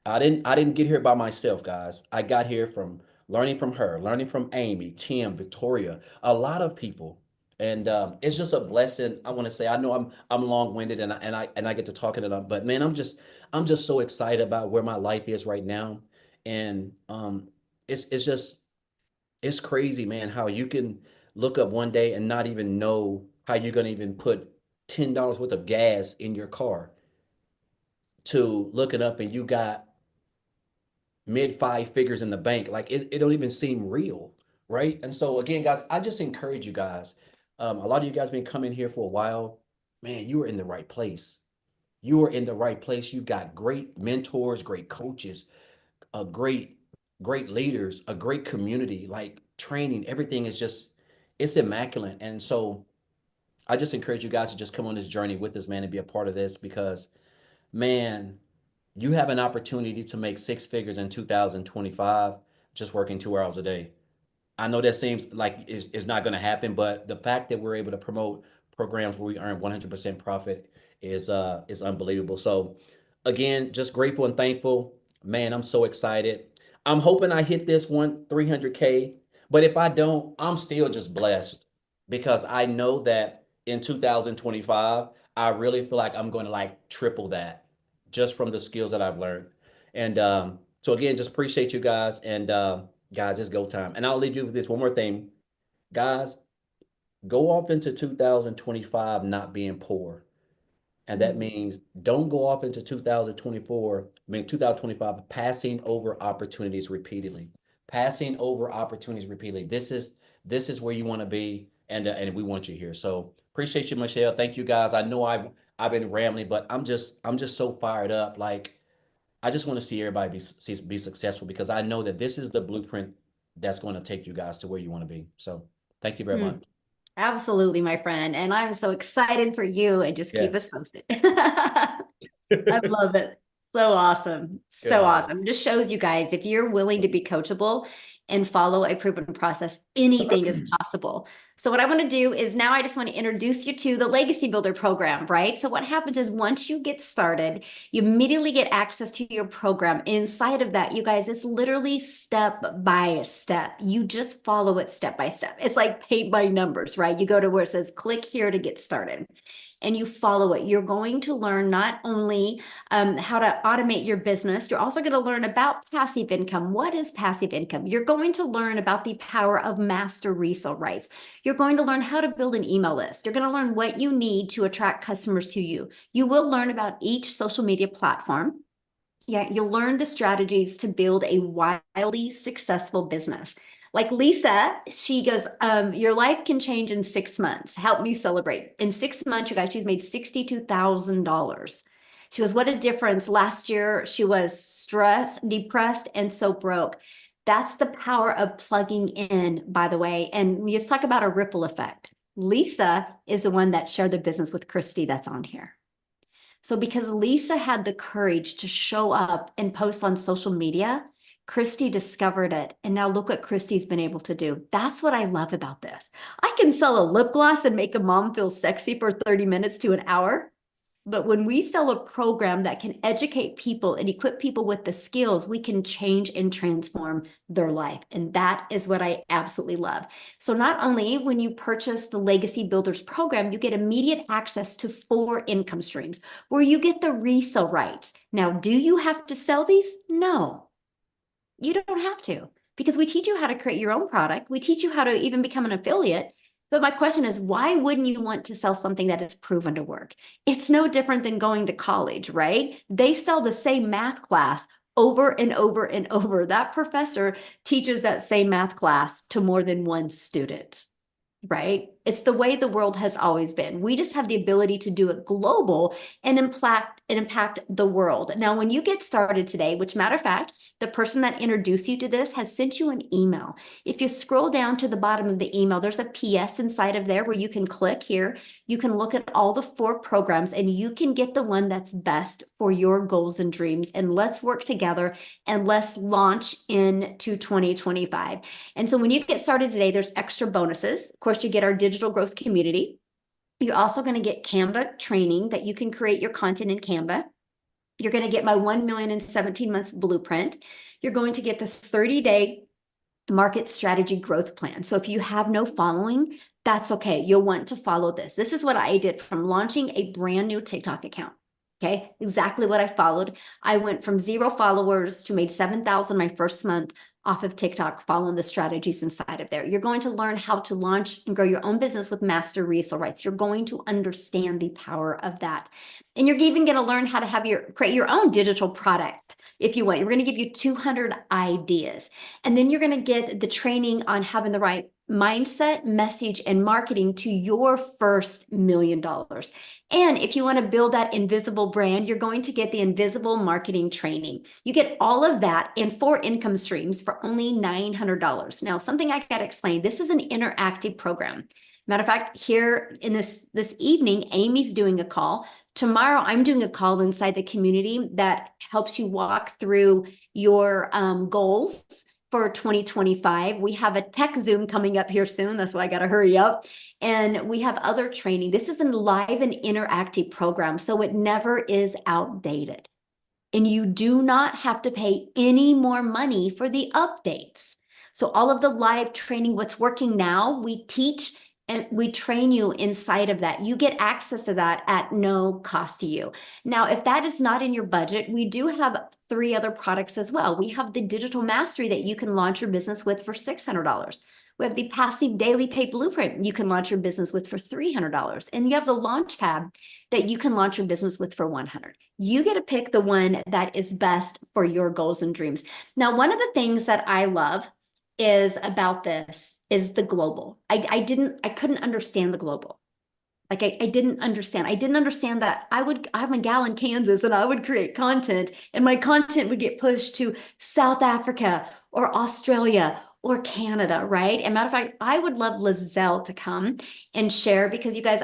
I didn't get here by myself, guys. I got here from learning from her, learning from Amy, Tim, Victoria, a lot of people. And it's just a blessing. I want to say, I know I'm long-winded and I get to talking it up, but man, I'm just so excited about where my life is right now. And it's crazy, man, how you can look up one day and not even know how you're gonna even put $10 worth of gas in your car, to looking up and you got mid five figures in the bank. Like it don't even seem real, right? And so again, guys, I just encourage you guys. A lot of you guys been coming here for a while. Man, you are in the right place. You are in the right place. You got great mentors, great coaches, a great leaders, a great community, like training. Everything is just, it's immaculate. And so I just encourage you guys to just come on this journey with us, man, and be a part of this, because man, you have an opportunity to make six figures in 2025 just working 2 hours a day. I know that seems like is not going to happen, but the fact that we're able to promote programs where we earn 100% profit is unbelievable. So again, just grateful and thankful. Man, I'm so excited. I'm hoping I hit this one 300K, but if I don't, I'm still just blessed, because I know that in 2025, I really feel like I'm going to like triple that just from the skills that I've learned. And so again, just appreciate you guys. And guys, it's go time. And I'll leave you with this one more thing. Guys, go off into 2025 not being poor. And that means don't go off into 2024, I mean 2025, passing over opportunities repeatedly. Passing over opportunities repeatedly. This is where you want to be, and we want you here. So appreciate you, Michelle. Thank you guys. I know I've been rambling, but I'm just so fired up. Like I just want to see everybody be successful, because I know that this is the blueprint that's going to take you guys to where you want to be. So thank you very
Hmm.
much.
Absolutely, my friend. And I'm so excited for you, and just keep us
Yes.
posted. I love it. So awesome. So
Yeah.
awesome. Just shows you guys, if you're willing to be coachable and follow a proven process, anything is possible. So what I want to do is, now I just want to introduce you to the Legacy Builder program, right? So what happens is, once you get started, you immediately get access to your program. Inside of that, you guys, it's literally step by step. You just follow it step by step. It's like paint by numbers, right? You go to where it says click here to get started, and you follow it. You're going to learn not only how to automate your business, you're also going to learn about passive income. What is passive income? You're going to learn about the power of master resale rights. You're going to learn how to build an email list. You're going to learn what you need to attract customers to you. You will learn about each social media platform. Yeah, you'll learn the strategies to build a wildly successful business. Like Lisa, she goes, your life can change in 6 months. Help me celebrate. In 6 months, you guys, she's made $62,000. She goes, what a difference. Last year, she was stressed, depressed, and so broke. That's the power of plugging in, by the way. And we just talk about a ripple effect. Lisa is the one that shared the business with Christy that's on here. So because Lisa had the courage to show up and post on social media, Christy discovered it. And now look what Christy's been able to do. That's what I love about this. I can sell a lip gloss and make a mom feel sexy for 30 minutes to an hour. But when we sell a program that can educate people and equip people with the skills, we can change and transform their life. And that is what I absolutely love. So not only when you purchase the Legacy Builders program, you get immediate access to 4 income streams where you get the resale rights. Now, do you have to sell these? No, you don't have to, because we teach you how to create your own product. We teach you how to even become an affiliate. But my question is, why wouldn't you want to sell something that is proven to work? It's no different than going to college, right? They sell the same math class over and over and over. That professor teaches that same math class to more than one student, right? It's the way the world has always been. We just have the ability to do it global and impact the world. Now, when you get started today, which matter of fact, the person that introduced you to this has sent you an email. If you scroll down to the bottom of the email, there's a PS inside of there where you can click here. You can look at all the 4 programs, and you can get the one that's best for your goals and dreams. And let's work together, and let's launch into 2025. And so when you get started today, there's extra bonuses. Of course, you get our digital growth community. You're also going to get Canva training that you can create your content in Canva. You're going to get my 1 million in 17 months blueprint. You're going to get the 30-day market strategy growth plan. So if you have no following, that's okay. You'll want to follow this. This is what I did from launching a brand new TikTok account. Okay, exactly what I followed. I went from 0 followers to made 7,000 my first month off of TikTok, following the strategies inside of there. You're going to learn how to launch and grow your own business with master resale rights. You're going to understand the power of that. And you're even going to learn how to create your own digital product if you want. We're going to give you 200 ideas. And then you're going to get the training on having the right mindset, message, and marketing to your first $1 million. And if you want to build that invisible brand, you're going to get the invisible marketing training. You get all of that in 4 income streams for only $900. Now, something I got to explain, this is an interactive program. Matter of fact, here in this evening, Amy's doing a call. Tomorrow, I'm doing a call inside the community that helps you walk through your goals for 2025. We have a tech Zoom coming up here soon. That's why I got to hurry up. And we have other training. This is a live and interactive program, so it never is outdated. And you do not have to pay any more money for the updates. So all of the live training, what's working now, we teach and we train you inside of that. You get access to that at no cost to you. Now, if that is not in your budget, we do have 3 other products as well. We have the digital mastery that you can launch your business with for $600. We have the passive daily pay blueprint you can launch your business with for $300. And you have the launch pad that you can launch your business with for $100. You get to pick the one that is best for your goals and dreams. Now, one of the things that I love is about this is the global. I couldn't understand the global. Like I didn't understand. I didn't understand that I'm a gal in Kansas and I would create content and my content would get pushed to South Africa or Australia or Canada, right? And matter of fact, I would love Lizelle to come and share, because you guys,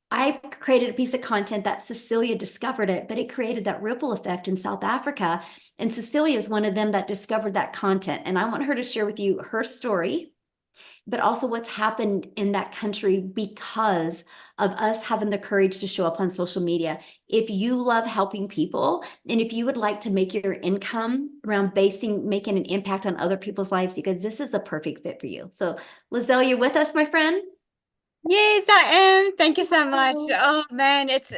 I created a piece of content that Cecilia discovered it, but it created that ripple effect in South Africa. And Cecilia is one of them that discovered that content. And I want her to share with you her story, but also what's happened in that country because of us having the courage to show up on social media. If you love helping people, and if you would like to make your income around making an impact on other people's lives, because this is a perfect fit for you. So Lizelle, you're with us, my friend?
Yes, I am. Thank you so much. Oh man, it's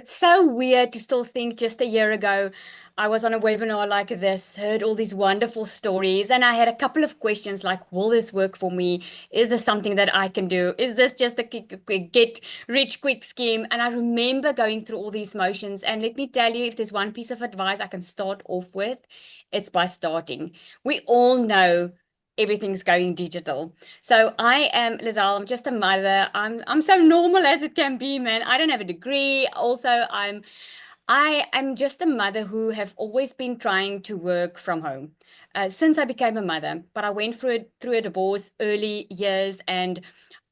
so weird to still think just a year ago I was on a webinar like this, heard all these wonderful stories, and I had a couple of questions like, will this work for me? Is this something that I can do? Is this just a get rich quick scheme? And I remember going through all these motions, and let me tell you, if there's one piece of advice I can start off with, it's by starting. We all know everything's going digital. So I am Lizelle. I'm just a mother. I'm so normal as it can be, man. I don't have a degree. Also, I am just a mother who have always been trying to work from home since I became a mother. But I went through a divorce early years, and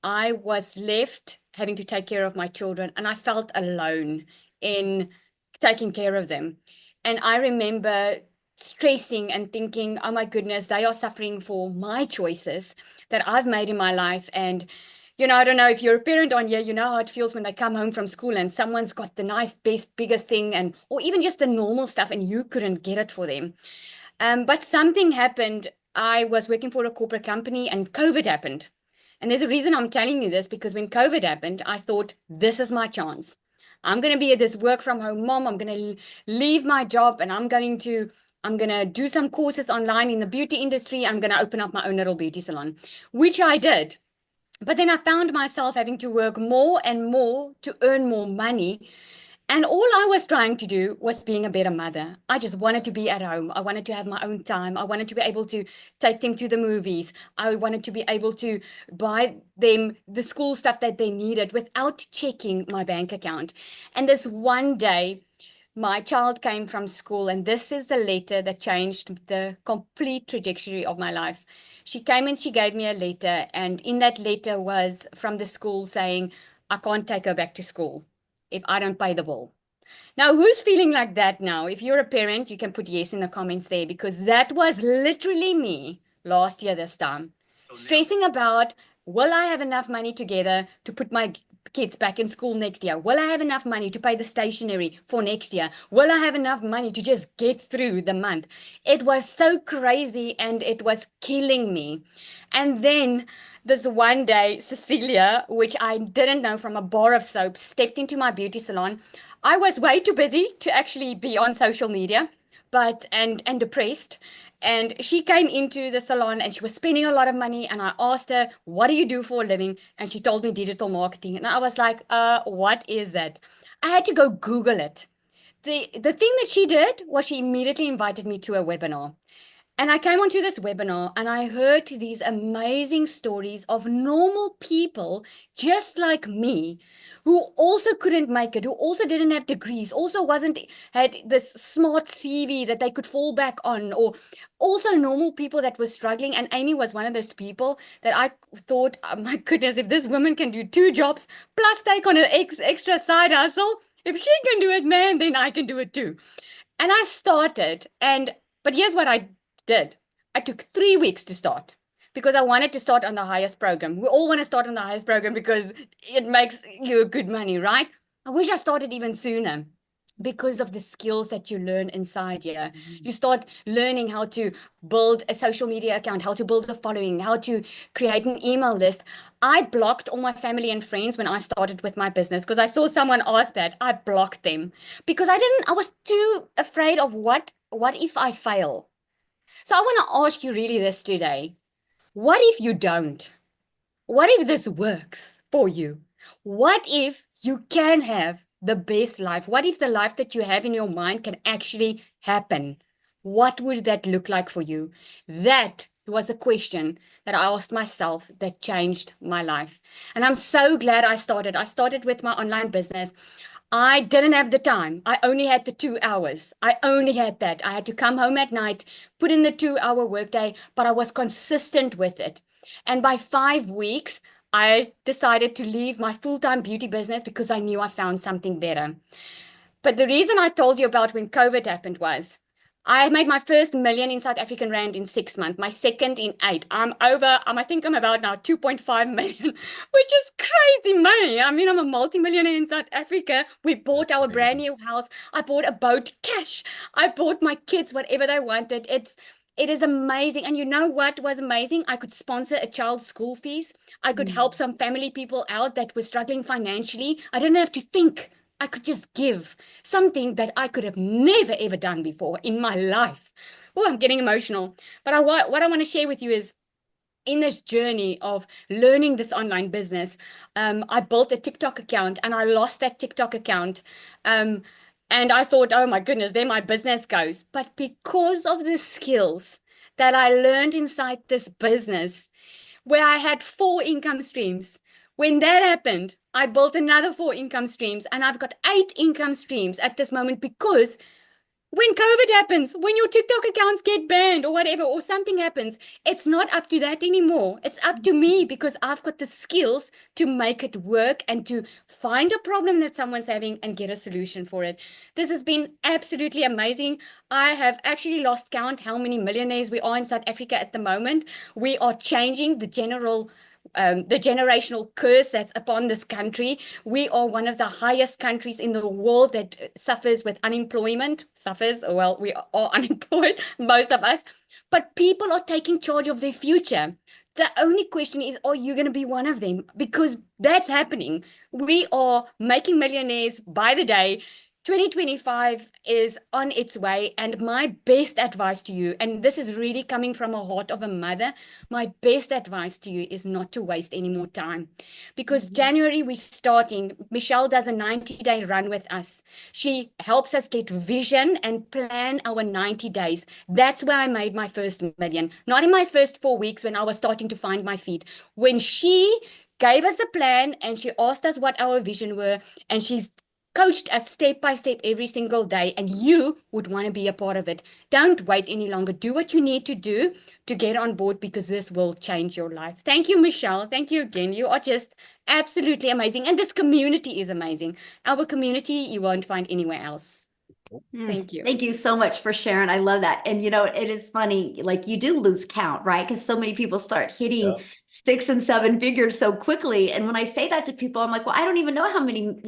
I was left having to take care of my children, and I felt alone in taking care of them. And I remember stressing and thinking, oh my goodness, they are suffering for my choices that I've made in my life. And I don't know if you're a parent on here, you know how it feels when they come home from school and someone's got the nice, best, biggest thing, or even just the normal stuff, and you couldn't get it for them. But something happened. I was working for a corporate company and COVID happened. And there's a reason I'm telling you this, because when COVID happened, I thought, this is my chance. I'm going to be this work from home mom. I'm going to leave my job and I'm going to do some courses online in the beauty industry. I'm going to open up my own little beauty salon, which I did. But then I found myself having to work more and more to earn more money. And all I was trying to do was being a better mother. I just wanted to be at home. I wanted to have my own time. I wanted to be able to take them to the movies. I wanted to be able to buy them the school stuff that they needed without checking my bank account. And this one day, my child came from school, and this is the letter that changed the complete trajectory of my life. She came and she gave me a letter, and in that letter was from the school saying, I can't take her back to school if I don't pay the bill. Now, who's feeling like that now? If you're a parent, you can put yes in the comments there, because that was literally me last year this time. Stressing about, will I have enough money together to put my kids back in school next year? Will I have enough money to pay the stationery for next year? Will I have enough money to just get through the month? It was so crazy and it was killing me. And then this one day, Cecilia, which I didn't know from a bar of soap, stepped into my beauty salon. I was way too busy to actually be on social media, but and depressed. And she came into the salon and she was spending a lot of money. And I asked her, "What do you do for a living?" And she told me digital marketing. And I was like, what is that? I had to go Google it. The thing that she did was she immediately invited me to a webinar. And I came onto this webinar and I heard these amazing stories of normal people just like me who also couldn't make it, who also didn't have degrees, also wasn't had this smart CV that they could fall back on, or also normal people that were struggling. And Amy was one of those people that I thought, oh my goodness, if this woman can do 2 jobs plus take on an extra side hustle, if she can do it, man, then I can do it too. And I started, but here's what I did. I took 3 weeks to start because I wanted to start on the highest program. We all want to start on the highest program because it makes you good money, right? I wish I started even sooner because of the skills that you learn inside here. You start learning how to build a social media account, how to build a following, how to create an email list. I blocked all my family and friends when I started with my business because I saw someone ask that. I blocked them because I was too afraid of what if I fail? So I want to ask you really this today. What if you don't? What if this works for you? What if you can have the best life? What if the life that you have in your mind can actually happen? What would that look like for you? That was a question that I asked myself that changed my life. And I'm so glad I started. I started with my online business. I didn't have the time. I only had the 2 hours. I only had that. I had to come home at night, put in the 2 hour workday, but I was consistent with it. And by 5 weeks, I decided to leave my full-time beauty business because I knew I found something better. But the reason I told you about when COVID happened was I made my first million in South African rand in 6 months, my second in 8. I think I'm about now 2.5 million, which is crazy money. I mean, I'm a multimillionaire in South Africa. We bought our brand new house. I bought a boat cash. I bought my kids whatever they wanted. It is amazing. And you know what was amazing? I could sponsor a child's school fees. I could help some family people out that were struggling financially. I didn't have to think. I could just give something that I could have never, ever done before in my life. Oh, I'm getting emotional. But what I want to share with you is in this journey of learning this online business, I built a TikTok account and I lost that TikTok account. And I thought, oh my goodness, there my business goes. But because of the skills that I learned inside this business, where I had 4 income streams. When that happened, I built another 4 income streams and I've got 8 income streams at this moment because when COVID happens, when your TikTok accounts get banned or whatever, or something happens, it's not up to that anymore. It's up to me because I've got the skills to make it work and to find a problem that someone's having and get a solution for it. This has been absolutely amazing. I have actually lost count how many millionaires we are in South Africa at the moment. We are changing the generational curse that's upon this country. We are one of the highest countries in the world that suffers with unemployment. Well, we are unemployed, most of us, but people are taking charge of their future. The only question is, are you going to be one of them? Because that's happening. We are making millionaires by the day. 2025 is on its way, and my best advice to you, and this is really coming from a heart of a mother, my best advice to you is not to waste any more time. Because January we're starting. Michelle does a 90-day run with us. She helps us get vision and plan our 90 days. That's where I made my first million. Not in my first 4 weeks when I was starting to find my feet. When she gave us a plan and she asked us what our vision were, and she's coached us step by step every single day, and you would want to be a part of it. Don't wait any longer. Do what you need to do to get on board, because this will change your life. Thank you, Michelle. Thank you again. You are just absolutely amazing. And this community is amazing. Our community you won't find anywhere else. Thank you.
Thank you so much for sharing. I love that. And it is funny, like you do lose count, right? Because so many people start hitting
Yeah.
6 and 7 figures so quickly. And when I say that to people, I'm like, well, I don't even know how many,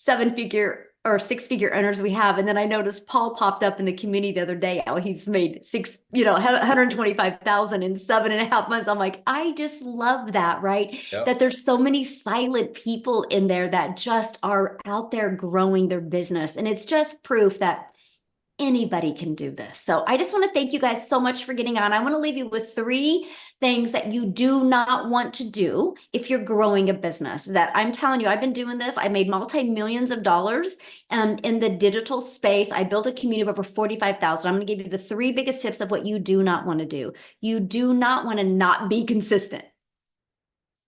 7-figure or 6-figure earners we have. And then I noticed Paul popped up in the community the other day. How he's made 125,000 in 7.5 months. I'm like, I just love that, right?
Yep.
That there's so many silent people in there that just are out there growing their business. And it's just proof that anybody can do this. So I just want to thank you guys so much for getting on. I want to leave you with 3 things that you do not want to do if you're growing a business. That I'm telling you, I've been doing this. I made multi-millions of dollars in the digital space. I built a community of over 45,000. I'm going to give you the 3 biggest tips of what you do not want to do. You do not want to not be consistent.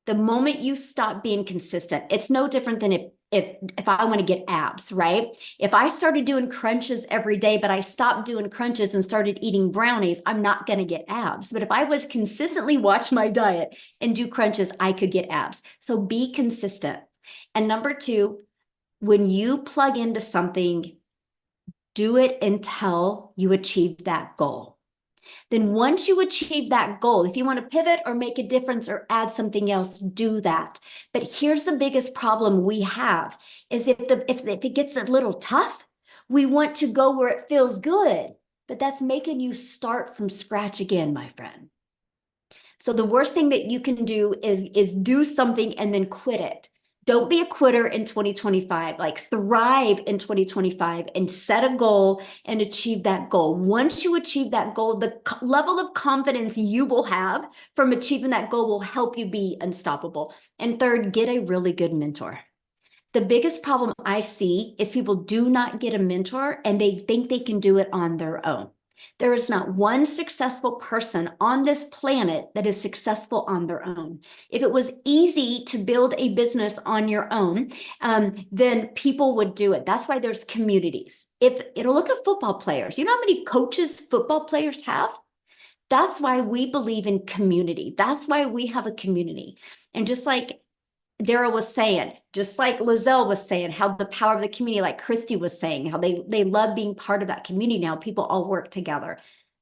The moment you stop being consistent, it's no different than if I want to get abs, right? If I started doing crunches every day, but I stopped doing crunches and started eating brownies, I'm not going to get abs. But if I would consistently watch my diet and do crunches, I could get abs. So be consistent. And number 2, when you plug into something, do it until you achieve that goal. Then once you achieve that goal, if you want to pivot or make a difference or add something else, do that. But here's the biggest problem we have is if it gets a little tough, we want to go where it feels good, but that's making you start from scratch again, my friend. So the worst thing that you can do is do something and then quit it. Don't be a quitter in 2025, like thrive in 2025 and set a goal and achieve that goal. Once you achieve that goal, the level of confidence you will have from achieving that goal will help you be unstoppable. And third, get a really good mentor. The biggest problem I see is people do not get a mentor and they think they can do it on their own. There is not one successful person on this planet that is successful on their own. If it was easy to build a business on your own, then people would do it. That's why there's communities. If it'll look at football players, you know how many coaches football players have? That's why we believe in community. That's why we have a community. And just like Dara was saying, just like Lizelle was saying, how the power of the community, like Christy was saying, how they love being part of that community now. People all work together.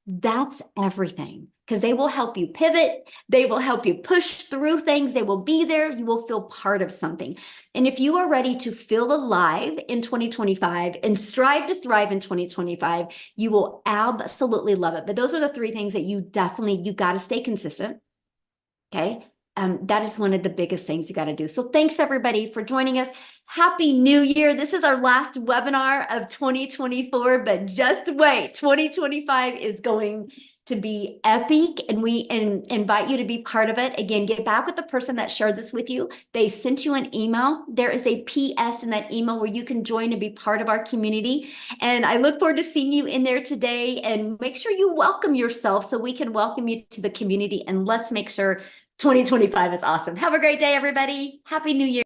That's everything because they will help you pivot. They will help you push through things. They will be there. You will feel part of something. And if you are ready to feel alive in 2025 and strive to thrive in 2025, you will absolutely love it. But those are the 3 things that you got to stay consistent. Okay. That is one of the biggest things you got to do. So thanks everybody for joining us. Happy New Year. This is our last webinar of 2024, but just wait, 2025 is going to be epic and we invite you to be part of it. Again, get back with the person that shared this with you. They sent you an email. There is a PS in that email where you can join and be part of our community. And I look forward to seeing you in there today and make sure you welcome yourself so we can welcome you to the community and let's make sure 2025 is awesome. Have a great day, everybody. Happy New Year.